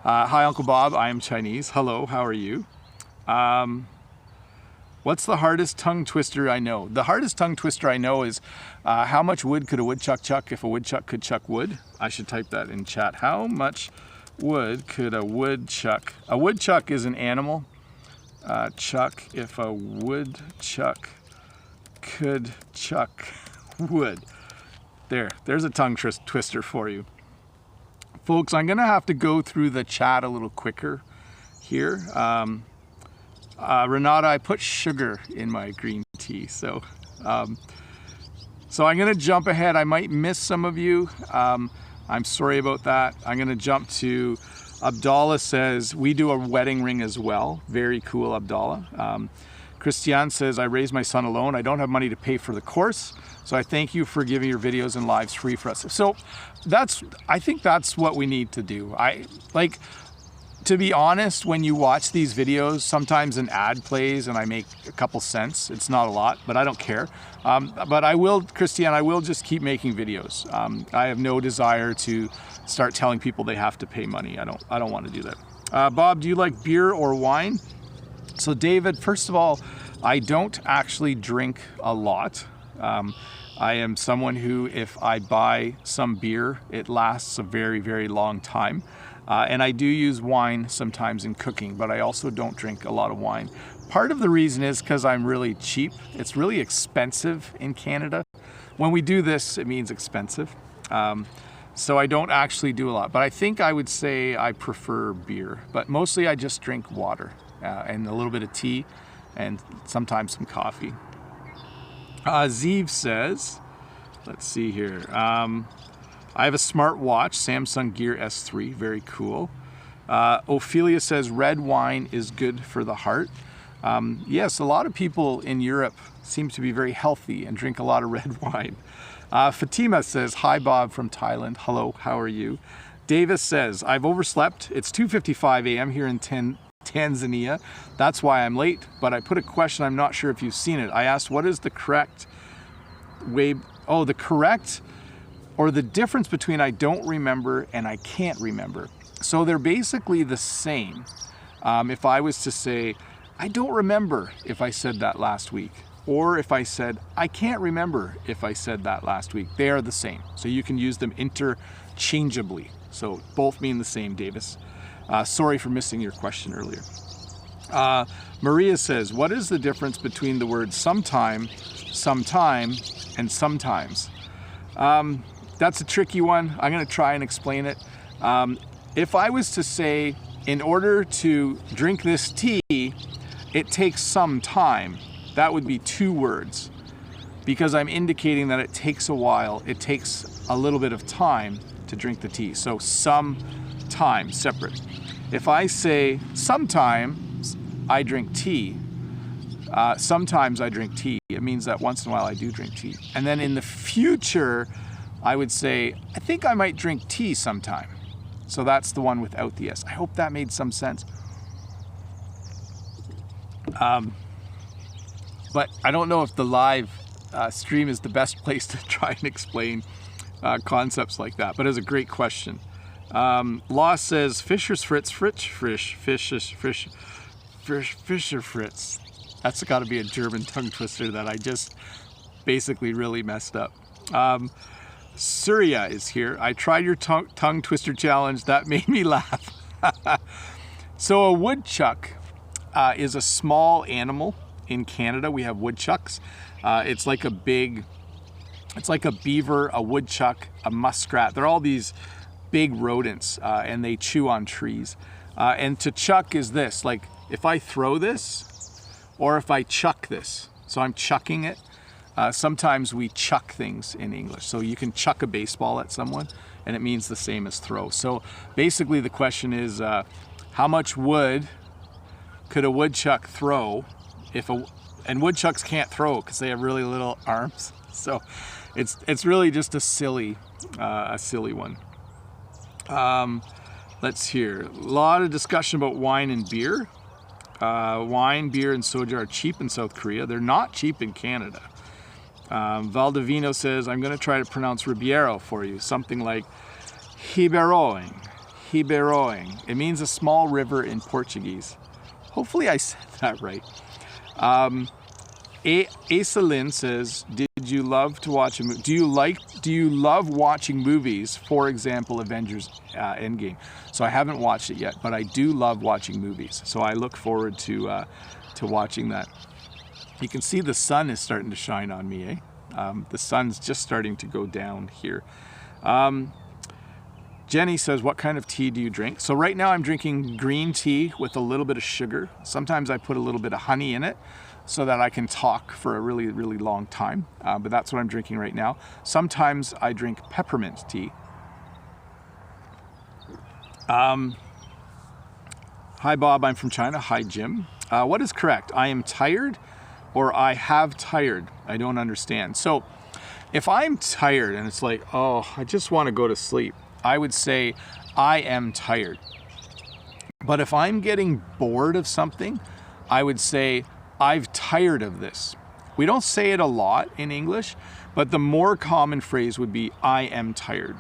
Hi, Uncle Bob. I am Chinese. Hello. How are you? What's the hardest tongue twister I know? The hardest tongue twister I know is how much wood could a woodchuck chuck if a woodchuck could chuck wood? I should type that in chat. How much wood could a woodchuck? A woodchuck is an animal. Chuck, if a woodchuck could chuck wood. There's a tongue twister for you. Folks, I'm gonna have to go through the chat a little quicker here. Renata, I put sugar in my green tea, so I'm gonna jump ahead. I might miss some of you. I'm sorry about that. I'm gonna jump to Abdullah says, we do a wedding ring as well. Very cool, Abdullah. Christiane says, I raised my son alone. I don't have money to pay for the course, so I thank you for giving your videos and lives free for us. So I think that's what we need to do. To be honest, when you watch these videos, sometimes an ad plays and I make a couple cents. It's not a lot, but I don't care. But I will, Christiane, I will just keep making videos. I have no desire to start telling people they have to pay money. I don't want to do that. Bob, do you like beer or wine? So David, first of all, I don't actually drink a lot. I am someone who, if I buy some beer, it lasts a very, very long time. And I do use wine sometimes in cooking, but I also don't drink a lot of wine. Part of the reason is because I'm really cheap. It's really expensive in Canada. When we do this, it means expensive. So I don't actually do a lot, but I think I would say I prefer beer, but mostly I just drink water and a little bit of tea and sometimes some coffee. Zeev says, let's see here. I have a smart watch, Samsung Gear S3, very cool. Ophelia says red wine is good for the heart. Yes, a lot of people in Europe seem to be very healthy and drink a lot of red wine. Fatima says, hi Bob from Thailand. Hello, how are you? Davis says, I've overslept. It's 2:55 a.m. here in Tanzania. That's why I'm late, but I put a question. I'm not sure if you've seen it. I asked, what is the correct way? Oh, the correct or the difference between I don't remember and I can't remember. So they're basically the same. If I was to say, I don't remember if I said that last week, or if I said, I can't remember if I said that last week, they are the same. So you can use them interchangeably. So both mean the same, Davis. Sorry for missing your question earlier. Maria says, what is the difference between the words sometime, and sometimes? That's a tricky one. I'm gonna try and explain it. If I was to say, in order to drink this tea, it takes some time, that would be two words, because I'm indicating that it takes a while, it takes a little bit of time to drink the tea. So some time, separate. If I say sometimes I drink tea, Sometimes I drink tea. It means that once in a while I do drink tea. And then in the future, I would say, I think I might drink tea sometime. So that's the one without the S. I hope that made some sense. But I don't know if the live stream is the best place to try and explain concepts like that. But it's a great question. Law says, Fisher's Fritz, Fisher Fritz. That's got to be a German tongue twister that I just basically really messed up. Surya is here. I tried your tongue twister challenge. That made me laugh. So a woodchuck is a small animal. In Canada, we have woodchucks. It's like a beaver, a woodchuck, a muskrat. They're all these big rodents, and they chew on trees. And to chuck is this, like if I throw this, or if I chuck this. So I'm chucking it. Sometimes we chuck things in English. So you can chuck a baseball at someone, and it means the same as throw. So basically the question is, how much wood could a woodchuck throw? And woodchucks can't throw because they have really little arms. So it's really just a silly one. Let's hear. A lot of discussion about wine and beer. Wine, beer, and soju are cheap in South Korea. They're not cheap in Canada. Valdivino says, I'm going to try to pronounce Ribeiro for you. Something like Riberoing. It means a small river in Portuguese. Hopefully I said that right. Asalyn says, did you love to watch a movie? Do you love watching movies? For example, Avengers Endgame. So I haven't watched it yet, but I do love watching movies. So I look forward to watching that. You can see the sun is starting to shine on me, eh? The sun's just starting to go down here. Jenny says, what kind of tea do you drink? So right now I'm drinking green tea with a little bit of sugar. Sometimes I put a little bit of honey in it so that I can talk for a really, really long time. But that's what I'm drinking right now. Sometimes I drink peppermint tea. Hi, Bob. I'm from China. Hi, Jim. What is correct? I am tired or I have tired? I don't understand. So if I'm tired and it's like, oh, I just want to go to sleep, I would say I am tired. But if I'm getting bored of something, I would say I've tired of this. We don't say it a lot in English, but the more common phrase would be I am tired.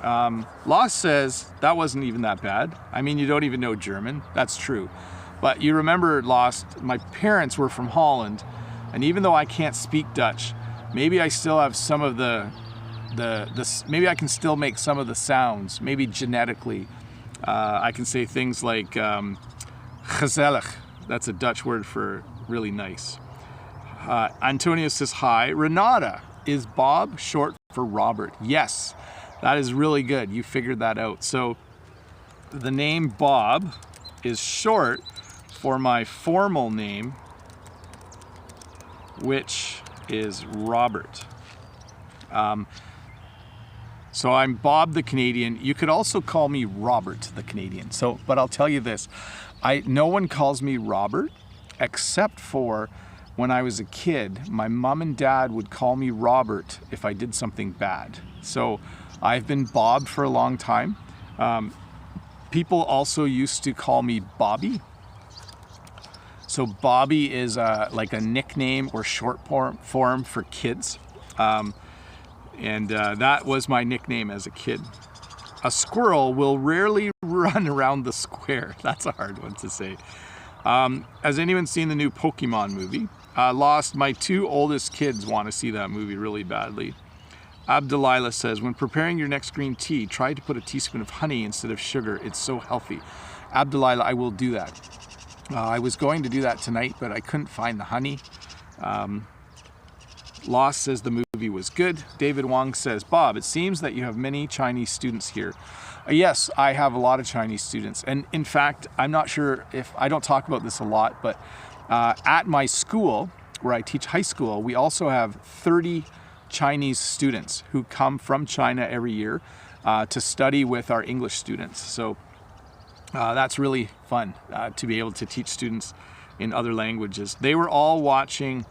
Lost says that wasn't even that bad. I mean, you don't even know German. That's true. But you remember, Lost, my parents were from Holland, and even though I can't speak Dutch, maybe I still have some of maybe I can still make some of the sounds, maybe genetically. I can say things like gezellig. That's a Dutch word for really nice. Antonio says hi. Renata, is Bob short for Robert? Yes, that is really good. You figured that out. So the name Bob is short for my formal name, which is Robert. So I'm Bob the Canadian. You could also call me Robert the Canadian. But I'll tell you this, no one calls me Robert except for when I was a kid. My mom and dad would call me Robert if I did something bad. So I've been Bob for a long time. People also used to call me Bobby. So Bobby is like a nickname or short form for kids. And that was my nickname as a kid. A squirrel will rarely run around the square. That's a hard one to say. Has anyone seen the new Pokemon movie? Lost. My two oldest kids want to see that movie really badly. Abdullah says, when preparing your next green tea, try to put a teaspoon of honey instead of sugar. It's so healthy. Abdullah, I will do that. I was going to do that tonight, but I couldn't find the honey. Lost says the movie was good. David Wong says, Bob, it seems that you have many Chinese students here. Yes, I have a lot of Chinese students. And in fact, I'm not sure if, I don't talk about this a lot, but at my school, where I teach high school, we also have 30 Chinese students who come from China every year to study with our English students. So that's really fun to be able to teach students in other languages. They were all watching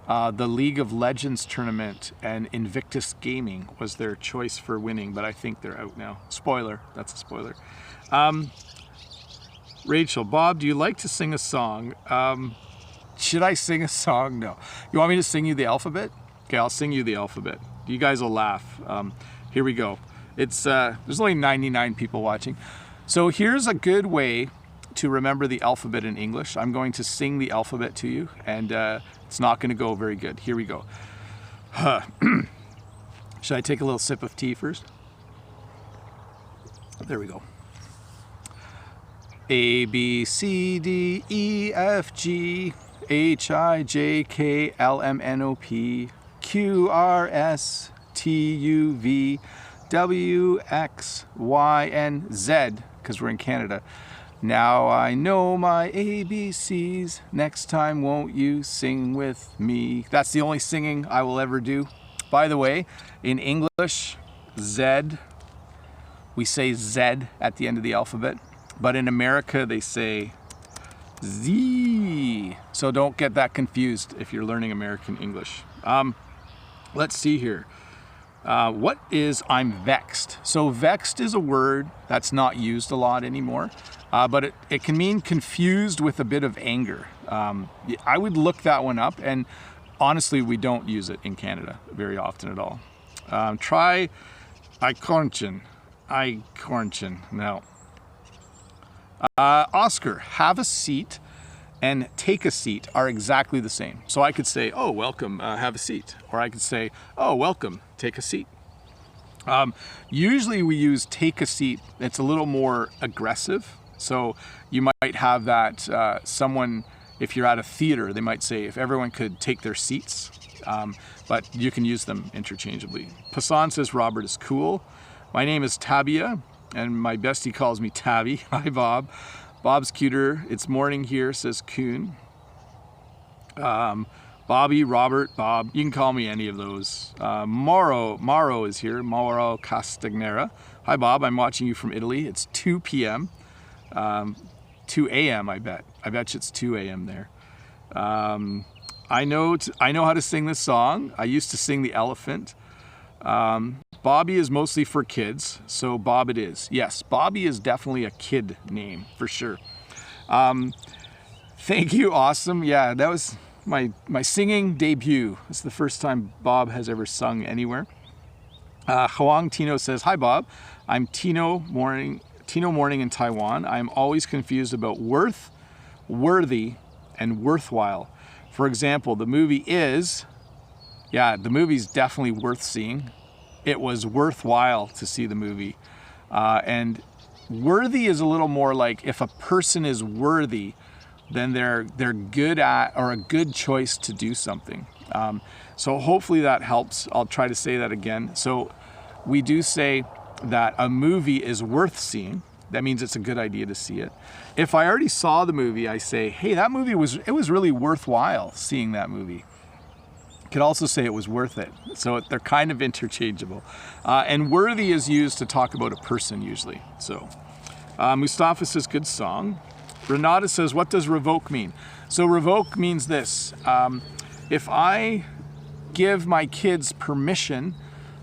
the League of Legends tournament, and Invictus Gaming was their choice for winning, but I think they're out now. Spoiler, that's a spoiler. Rachel, Bob, do you like to sing a song? Should I sing a song? No. You want me to sing you the alphabet? Okay, I'll sing you the alphabet. You guys will laugh. Here we go. It's there's only 99 people watching. So here's a good way to remember the alphabet in English. I'm going to sing the alphabet to you, and it's not going to go very good. Here we go. Should I take a little sip of tea first? There we go. A, B, C, D, E, F, G, H, I, J, K, L, M, N, O, P, Q, R, S, T, U, V, W, X, Y, and Z, because we're in Canada. Now I know my ABCs. Next time, won't you sing with me? That's the only singing I will ever do. By the way, in English, Z, we say Z at the end of the alphabet. But in America, they say Z. So don't get that confused if you're learning American English. Let's see here. What is I'm vexed? So vexed is a word that's not used a lot anymore, but it can mean confused with a bit of anger. I would look that one up, and honestly, we don't use it in Canada very often at all. Try Eichhornchen. No. Oscar, have a seat and take a seat are exactly the same. So I could say, oh, welcome, have a seat. Or I could say, oh, welcome, take a seat. Usually we use take a seat. It's a little more aggressive. So you might have that someone, if you're at a theater, they might say, if everyone could take their seats, but you can use them interchangeably. Passan says, Robert is cool. My name is Tabia, and my bestie calls me Tabby. Hi, Bob. Bob's cuter. It's morning here, says Kuhn. Bobby, Robert, Bob. You can call me any of those. Morrow is here. Morrow Castagnera. Hi, Bob. I'm watching you from Italy. It's 2 p.m. 2 a.m. I bet you it's 2 a.m. there. I know how to sing this song. I used to sing The Elephant. Bobby is mostly for kids, so Bob it is. Yes, Bobby is definitely a kid name, for sure. Thank you, awesome. Yeah, that was my singing debut. It's the first time Bob has ever sung anywhere. Huang Tino says, hi, Bob. I'm Tino Morning in Taiwan. I'm always confused about worth, worthy, and worthwhile. For example, the movie is, the movie's definitely worth seeing. It was worthwhile to see the movie. And worthy is a little more like if a person is worthy, then they're good at or a good choice to do something. So hopefully that helps. I'll try to say that again. So we do say that a movie is worth seeing. That means it's a good idea to see it. If I already saw the movie, I say, hey, that movie was really worthwhile seeing that movie. Could also say it was worth it. So they're kind of interchangeable. And worthy is used to talk about a person usually. So Moustafa says, good song. Renata says, what does revoke mean? So revoke means this. If I give my kids permission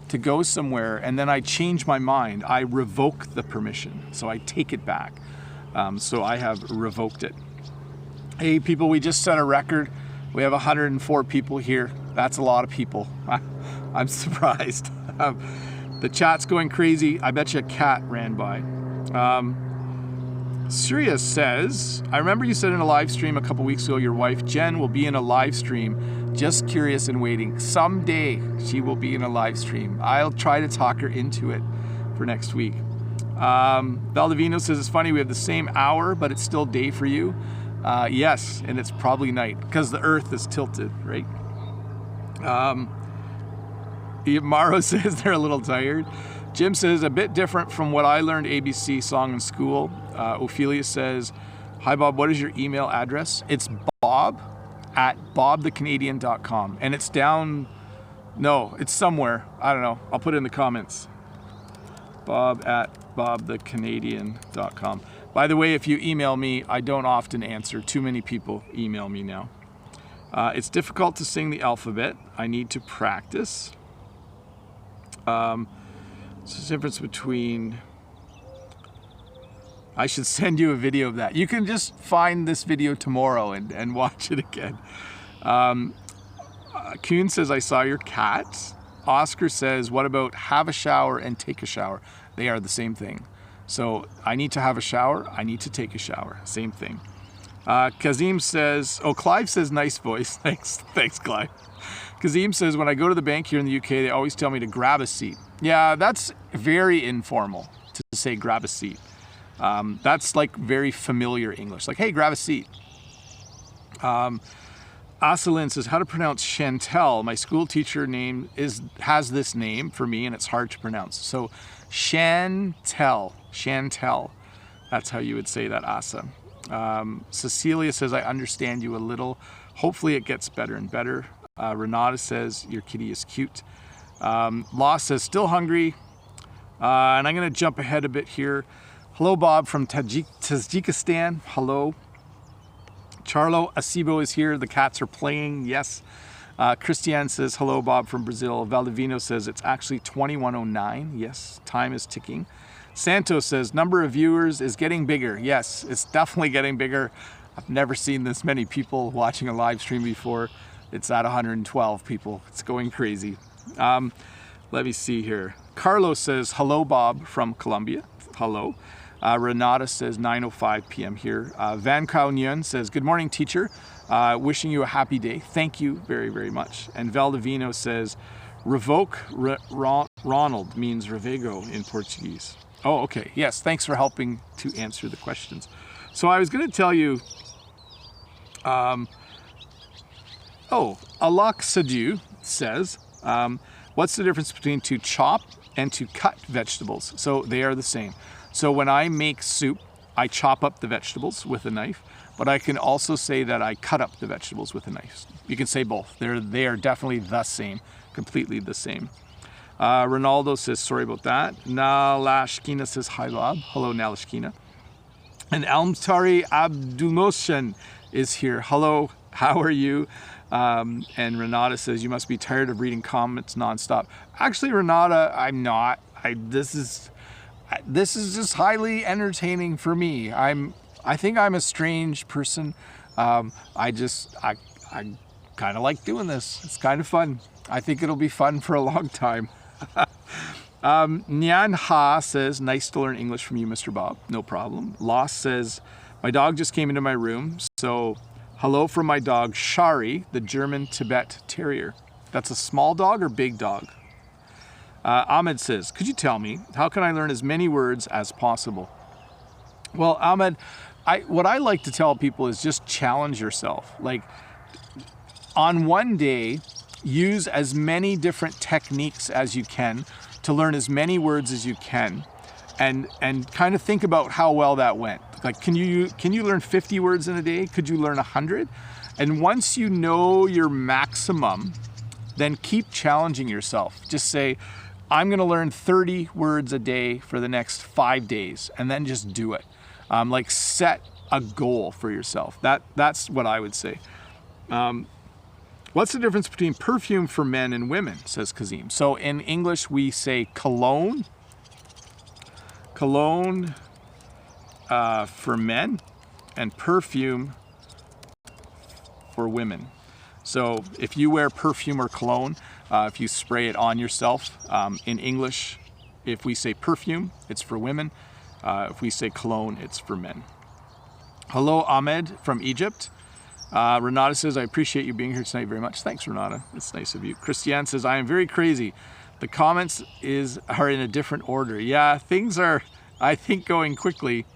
to go somewhere and then I change my mind, I revoke the permission. So I take it back. So I have revoked it. Hey people, we just set a record. We have 104 people here. That's a lot of people. I'm surprised. The chat's going crazy. I bet you a cat ran by. Surya says, I remember you said in a live stream a couple weeks ago, your wife Jen will be in a live stream. Just curious and waiting. Someday she will be in a live stream. I'll try to talk her into it for next week. Valdivino says, it's funny, we have the same hour, but it's still day for you. Yes, and it's probably night because the earth is tilted, right? Morrow says they're a little tired. Jim says, a bit different from what I learned ABC song in school. Ophelia says, hi Bob, what is your email address? It's bob@bobthecanadian.com. And it's down, no, it's somewhere. I don't know. I'll put it in the comments. bob@bobthecanadian.com. By the way, if you email me, I don't often answer. Too many people email me now. It's difficult to sing the alphabet. I need to practice. So the difference between... I should send you a video of that. You can just find this video tomorrow and watch it again. Kuhn says, I saw your cat. Oscar says, what about have a shower and take a shower? They are the same thing. So I need to have a shower. I need to take a shower. Same thing. Kazim says, oh, Clive says, nice voice. Thanks, Clive. Kazim says, when I go to the bank here in the UK, they always tell me to grab a seat. Yeah, that's very informal to say grab a seat. That's like very familiar English. Like, hey, grab a seat. Asalin says, how to pronounce Chantel. My school teacher name has this name for me, and it's hard to pronounce. So Chantel. That's how you would say that, Asa. Cecilia says, I understand you a little. Hopefully it gets better and better. Renata says, your kitty is cute. Law says, still hungry. And I'm going to jump ahead a bit here. Hello, Bob from Tajikistan. Hello. Charlo Asibo is here. The cats are playing. Yes. Christiane says, hello, Bob from Brazil. Valdivino says, it's actually 21:09. Yes, time is ticking. Santos says, number of viewers is getting bigger. Yes, it's definitely getting bigger. I've never seen this many people watching a live stream before. It's at 112 people. It's going crazy. Let me see here. Carlos says, hello, Bob from Colombia. Hello. Renata says 9:05 p.m. here. Van Kao Nguyen says, good morning, teacher. Wishing you a happy day. Thank you very, very much. And Valdivino says, revoke Ronald means revego in Portuguese. Oh, okay. Yes, thanks for helping to answer the questions. So I was going to tell you, Alak Sadu says, what's the difference between to chop and to cut vegetables? So they are the same. So when I make soup, I chop up the vegetables with a knife, but I can also say that I cut up the vegetables with a knife. You can say both. They are definitely the same, completely the same. Ronaldo says, sorry about that. Nalashkina says, hi, Bob. Hello, Nalashkina. And Almtari Abdulmoshen is here. Hello, how are you? And Renata says, you must be tired of reading comments nonstop. Actually, Renata, I'm not. This is just highly entertaining for me. I think I'm a strange person. I kind of like doing this. It's kind of fun. I think it'll be fun for a long time. Nyan Ha says, nice to learn English from you, Mr. Bob. No problem. Loss says, my dog just came into my room. So hello from my dog, Shari, the German Tibet Terrier. That's a small dog or big dog? Ahmed says, could you tell me, how can I learn as many words as possible? Well, Ahmed, what I like to tell people is just challenge yourself. Like, on one day, use as many different techniques as you can to learn as many words as you can, and kind of think about how well that went. Like, can you learn 50 words in a day? Could you learn 100? And once you know your maximum, then keep challenging yourself. Just say, I'm going to learn 30 words a day for the next 5 days, and then just do it. Like, set a goal for yourself. That's what I would say. What's the difference between perfume for men and women, says Kazim. So in English, we say cologne. Cologne for men, and perfume for women. So if you wear perfume or cologne, if you spray it on yourself, in English, if we say perfume, it's for women. If we say cologne, it's for men. Hello, Ahmed from Egypt. Renata says, I appreciate you being here tonight very much. Thanks, Renata. It's nice of you. Christiane says, I am very crazy. The comments are in a different order. Yeah, things are, I think, going quickly.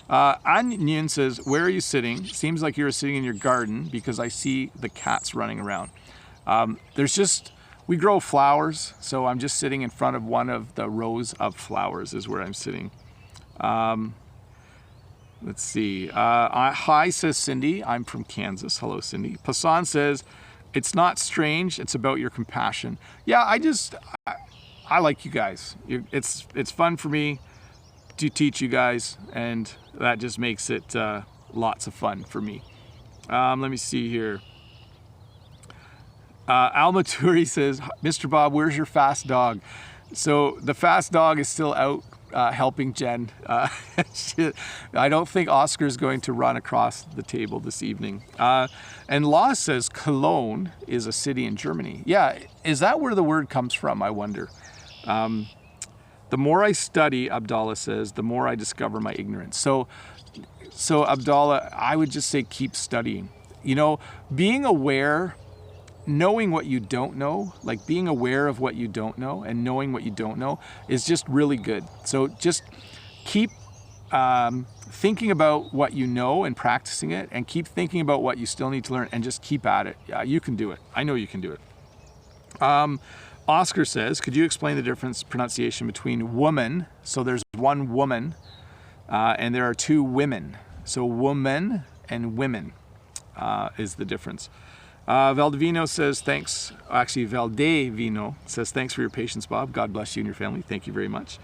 Onion says, where are you sitting? Seems like you're sitting in your garden because I see the cats running around. We grow flowers, so I'm just sitting in front of one of the rows of flowers is where I'm sitting. Let's see. Hi, says Cindy. I'm from Kansas. Hello, Cindy. Passan says, it's not strange. It's about your compassion. Yeah, I like you guys. It's fun for me to teach you guys, and that just makes it lots of fun for me. Let me see here. Almaturi says, Mr. Bob, where's your fast dog? So the fast dog is still out helping Jen. I don't think Oscar's going to run across the table this evening. And Law says Cologne is a city in Germany. Yeah, is that where the word comes from, I wonder? The more I study, Abdullah says, the more I discover my ignorance. So Abdullah, I would just say keep studying. You know, being aware, knowing what you don't know, like being aware of what you don't know and knowing what you don't know is just really good. So just keep thinking about what you know and practicing it, and keep thinking about what you still need to learn, and just keep at it. Yeah, you can do it. I know you can do it. Oscar says, could you explain the difference pronunciation between woman? So there's one woman and there are two women. So woman and women is the difference. Valdivino says, thanks. Actually, Valdevino says, thanks for your patience, Bob. God bless you and your family. Thank you very much.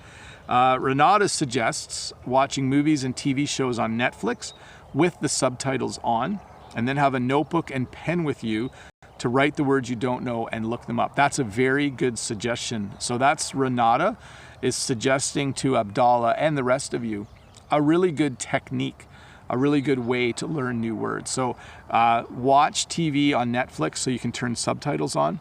Renata suggests watching movies and TV shows on Netflix with the subtitles on, and then have a notebook and pen with you to write the words you don't know and look them up. That's a very good suggestion. So that's Renata is suggesting to Abdullah and the rest of you a really good technique, a really good way to learn new words. So watch TV on Netflix so you can turn subtitles on,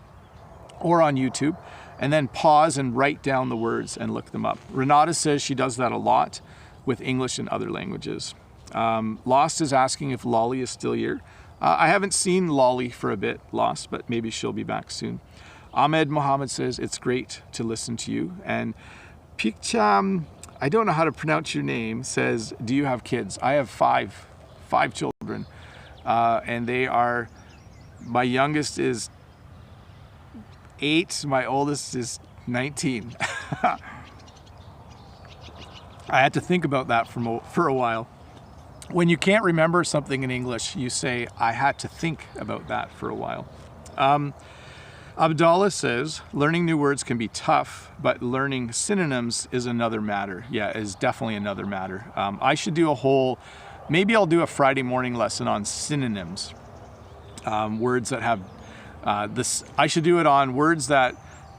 or on YouTube, and then pause and write down the words and look them up. Renata says she does that a lot with English and other languages. Lost is asking if Lolly is still here. I haven't seen Lolly for a bit, Lost, but maybe she'll be back soon. Ahmed Mohammed says, it's great to listen to you. And Pikcham, I don't know how to pronounce your name, says, do you have kids? I have five children. And they are, my youngest is 8, my oldest is 19. I had to think about that for a while. When you can't remember something in English, you say, I had to think about that for a while. Abdullah says, learning new words can be tough, but learning synonyms is another matter. Yeah, is definitely another matter. I should do maybe I'll do a Friday morning lesson on synonyms. Words that have I should do it on words that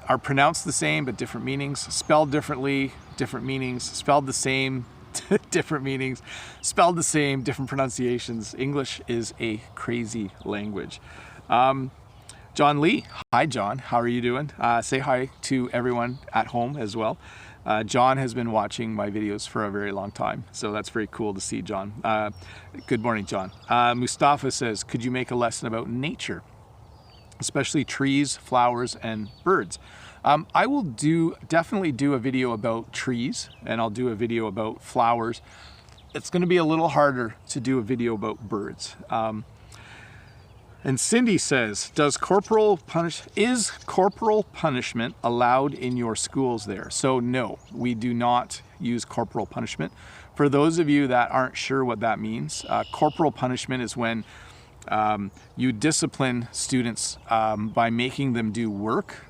are pronounced the same, but different meanings, spelled differently, different meanings, spelled the same, different meanings, spelled the same, different pronunciations. English is a crazy language. John Lee, hi John, how are you doing? Say hi to everyone at home as well. John has been watching my videos for a very long time, so that's very cool to see, John. Good morning, John. Moustafa says, could you make a lesson about nature, especially trees, flowers, and birds? I will definitely do a video about trees, and I'll do a video about flowers. It's going to be a little harder to do a video about birds. And Cindy says, is corporal punishment allowed in your schools there? So no, we do not use corporal punishment. For those of you that aren't sure what that means, corporal punishment is when you discipline students by making them do work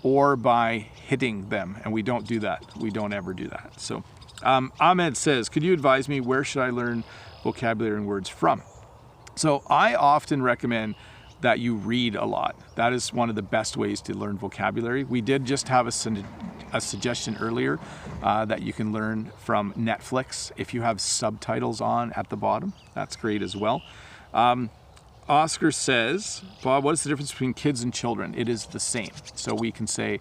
or by hitting them, and we don't do that. We don't ever do that. So Ahmed says, could you advise me where should I learn vocabulary and words from? So I often recommend that you read a lot. That is one of the best ways to learn vocabulary. We did just have a suggestion earlier that you can learn from Netflix if you have subtitles on at the bottom. That's great as well. Oscar says, Bob, what is the difference between kids and children? It is the same. So we can say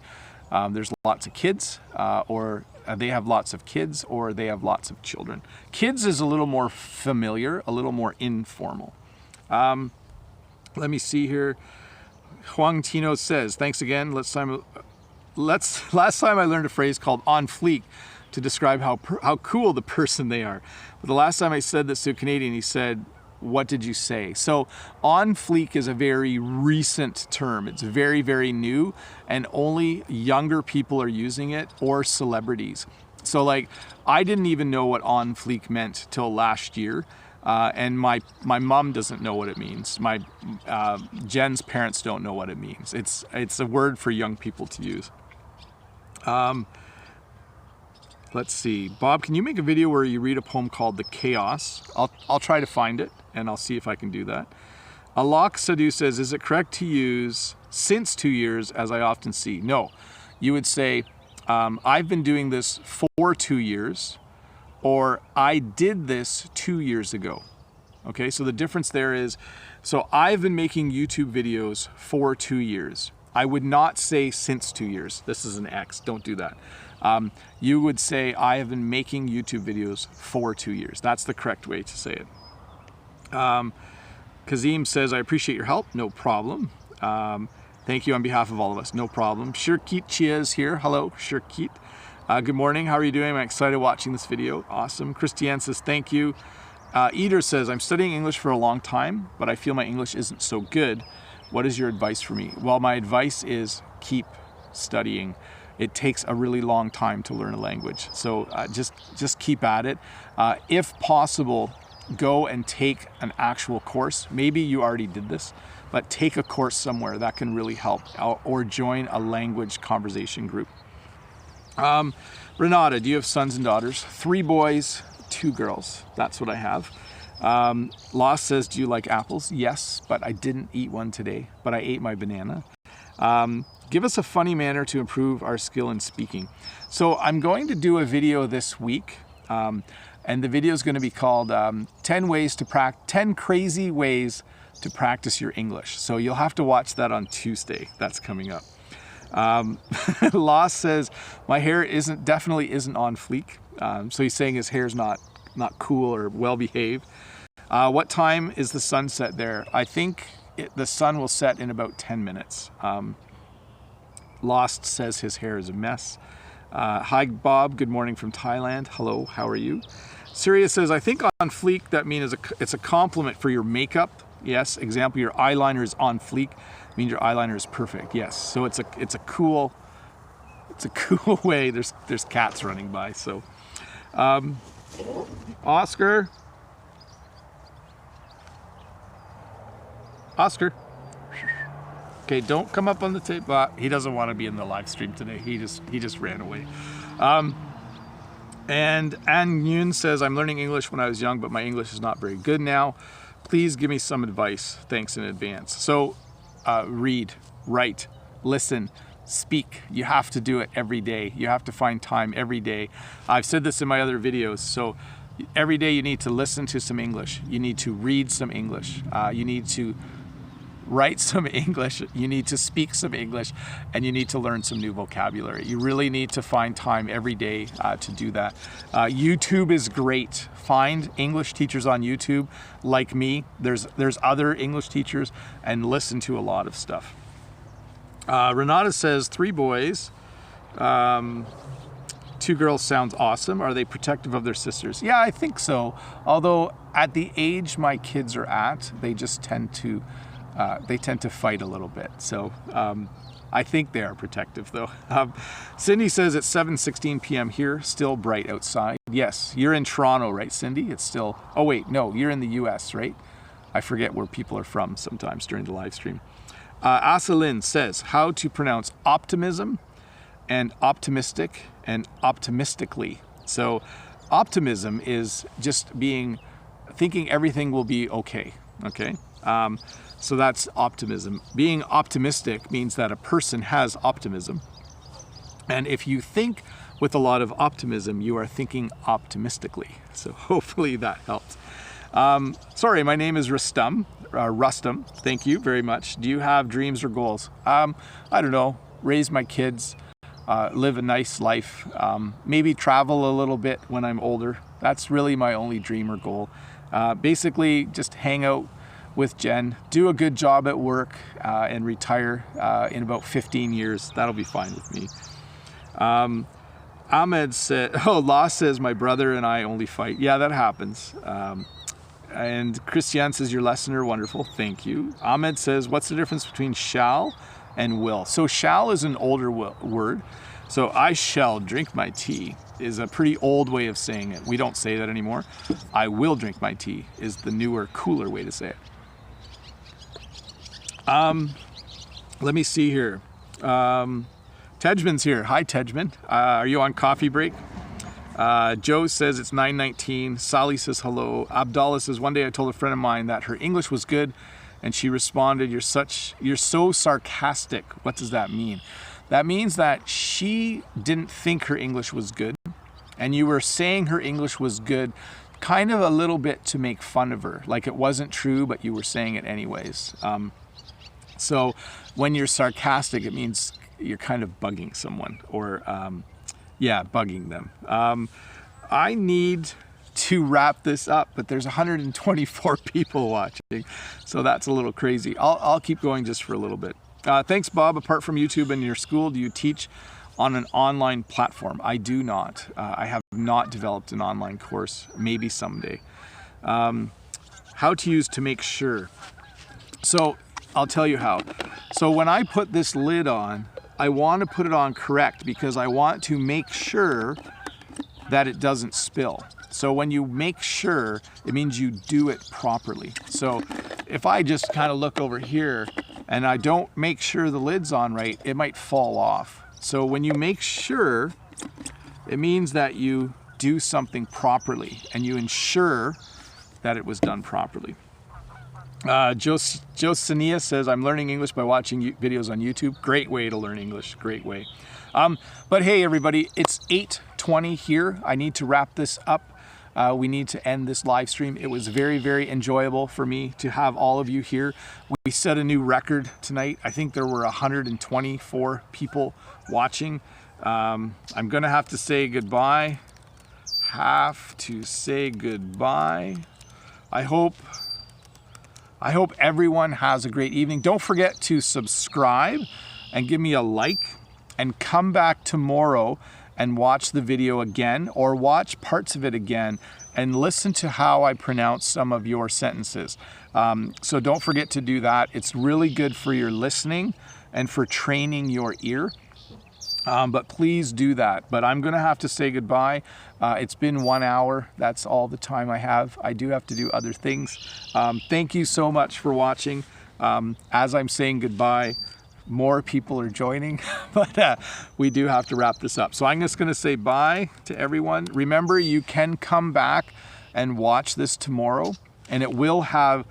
there's lots of kids, or they have lots of kids, or they have lots of children. Kids is a little more familiar, a little more informal. Let me see here. Huang Tino says, thanks again. Last time I learned a phrase called on fleek to describe how cool the person they are. But the last time I said this to a Canadian, he said, what did you say? So on fleek is a very recent term. It's very, very new, and only younger people are using it, or celebrities. So like, I didn't even know what on fleek meant till last year. And my mom doesn't know what it means. Jen's parents don't know what it means. It's a word for young people to use. Let's see. Bob, can you make a video where you read a poem called The Chaos? I'll try to find it, and I'll see if I can do that. Alok Sadhu says, is it correct to use since 2 years, as I often see? No. You would say, I've been doing this for 2 years, or I did this 2 years ago. Okay, so the difference there is, so I've been making YouTube videos for 2 years. I would not say since 2 years. This is an X, don't do that. You would say, I have been making YouTube videos for 2 years. That's the correct way to say it. Kazim says, I appreciate your help. No problem. Thank you on behalf of all of us. No problem. Shirkit Chia is here. Hello, Shirkit. Good morning. How are you doing? I'm excited watching this video. Awesome. Christiane says, thank you. Eder says, I'm studying English for a long time, but I feel my English isn't so good. What is your advice for me? Well, my advice is keep studying. It takes a really long time to learn a language. So just keep at it. If possible, go and take an actual course. Maybe you already did this, but take a course somewhere that can really help, or join a language conversation group. Renata, do you have sons and daughters? 3 boys, 2 girls. That's what I have. Loss says, do you like apples? Yes, but I didn't eat one today, but I ate my banana. Give us a funny manner to improve our skill in speaking. So I'm going to do a video this week, and the video is going to be called 10 crazy ways to practice your English. So you'll have to watch that on Tuesday. That's coming up. Loss says, my hair definitely isn't on fleek. So he's saying his hair's not cool or well behaved. What time is the sunset there? I think the sun will set in about 10 minutes. Lost says his hair is a mess. Hi Bob, good morning from Thailand. Hello, how are you? Sirius says, I think on fleek that means it's a compliment for your makeup. Yes, example, your eyeliner is on fleek, means your eyeliner is perfect. Yes, so it's a cool way. There's cats running by. So Oscar. Okay, don't come up on the tape. He doesn't want to be in the live stream today. He just ran away. And An Yoon says, I'm learning English when I was young, but my English is not very good now. Please give me some advice. Thanks in advance. So read, write, listen, speak. You have to do it every day. You have to find time every day. I've said this in my other videos. So every day you need to listen to some English. You need to read some English. You need to write some English, you need to speak some English, and you need to learn some new vocabulary. You really need to find time every day to do that. YouTube is great. Find English teachers on YouTube like me. There's other English teachers, and listen to a lot of stuff. Renata says, 3 boys, 2 girls sounds awesome. Are they protective of their sisters? Yeah, I think so. Although at the age my kids are at, they just tend to fight a little bit. So I think they are protective though. Cindy says it's 7:16 p.m. here, still bright outside. Yes, you're in Toronto, right, Cindy? It's still, oh wait, no, you're in the US, right? I forget where people are from sometimes during the live stream. Asalin says, how to pronounce optimism and optimistic and optimistically. So optimism is just thinking everything will be okay, okay? So that's optimism. Being optimistic means that a person has optimism. And if you think with a lot of optimism, you are thinking optimistically. So hopefully that helped. Sorry, my name is Rustam. Thank you very much. Do you have dreams or goals? I don't know. Raise my kids, live a nice life, maybe travel a little bit when I'm older. That's really my only dream or goal. Basically, just hang out with Jen, do a good job at work, and retire in about 15 years. That'll be fine with me. Ahmed said, Law says, my brother and I only fight. Yeah, that happens. And Christiane says, your lesson are wonderful. Thank you. Ahmed says, what's the difference between shall and will? So shall is an older word. So I shall drink my tea is a pretty old way of saying it. We don't say that anymore. I will drink my tea is the newer, cooler way to say it. Let me see here. Tejman's here. Hi, Tejman. Are you on coffee break? Joe says it's 9:19. Sally says hello. Abdullah says one day I told a friend of mine that her English was good, and she responded, you're so sarcastic. What does that mean? That means that she didn't think her English was good, and you were saying her English was good kind of a little bit to make fun of her. Like it wasn't true, but you were saying it anyways. So when you're sarcastic, it means you're kind of bugging someone, or yeah, bugging them. I need to wrap this up, but there's 124 people watching, so that's a little crazy. I'll keep going just for a little bit. Thanks, Bob. Apart from YouTube and your school, do you teach on an online platform? I do not. I have not developed an online course. Maybe someday. How to use to make sure. So I'll tell you how. So when I put this lid on, I want to put it on correct because I want to make sure that it doesn't spill. So when you make sure, it means you do it properly. So if I just kind of look over here and I don't make sure the lid's on right, it might fall off. So when you make sure, it means that you do something properly and you ensure that it was done properly. Josenia says, I'm learning English by watching videos on YouTube. Great way to learn English, great way. But hey everybody, it's 8:20 here. I need to wrap this up. We need to end this live stream. It was very, very enjoyable for me to have all of you here. We set a new record tonight. I think there were 124 people watching. I'm gonna have to say goodbye. I hope everyone has a great evening. Don't forget to subscribe and give me a like, and come back tomorrow and watch the video again, or watch parts of it again and listen to how I pronounce some of your sentences. So don't forget to do that. It's really good for your listening and for training your ear. But please do that. But I'm gonna have to say goodbye. It's been 1 hour. That's all the time I have. I do have to do other things. Thank you so much for watching. As I'm saying goodbye, more people are joining, but we do have to wrap this up. So I'm just gonna say bye to everyone. Remember, you can come back and watch this tomorrow, and it will have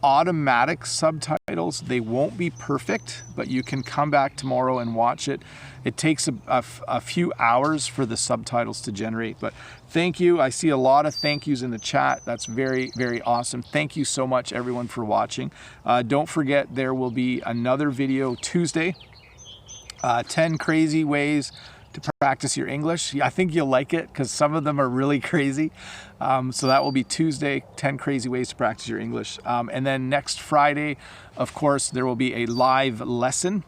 automatic subtitles. They won't be perfect, but you can come back tomorrow and watch it. It takes a few hours for the subtitles to generate, but thank you. I see a lot of thank yous in the chat. That's very, very awesome. Thank you so much, everyone, for watching. Don't forget, there will be another video Tuesday, 10 crazy ways to practice your English. I think you'll like it because some of them are really crazy. So that will be Tuesday, 10 crazy ways to practice your English. And then next Friday, of course, there will be a live lesson.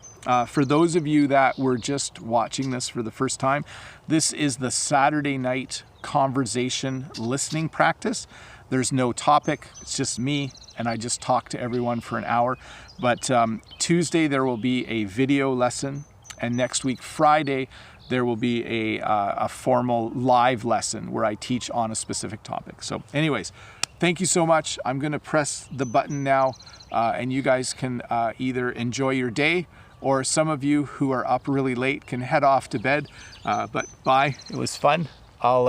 For those of you that were just watching this for the first time, this is the Saturday night conversation listening practice. There's no topic, it's just me, and I just talk to everyone for an hour. But Tuesday there will be a video lesson, and next week, Friday, there will be a formal live lesson where I teach on a specific topic. So anyways, thank you so much. I'm gonna press the button now, and you guys can either enjoy your day, or some of you who are up really late can head off to bed. But bye, it was fun. I'll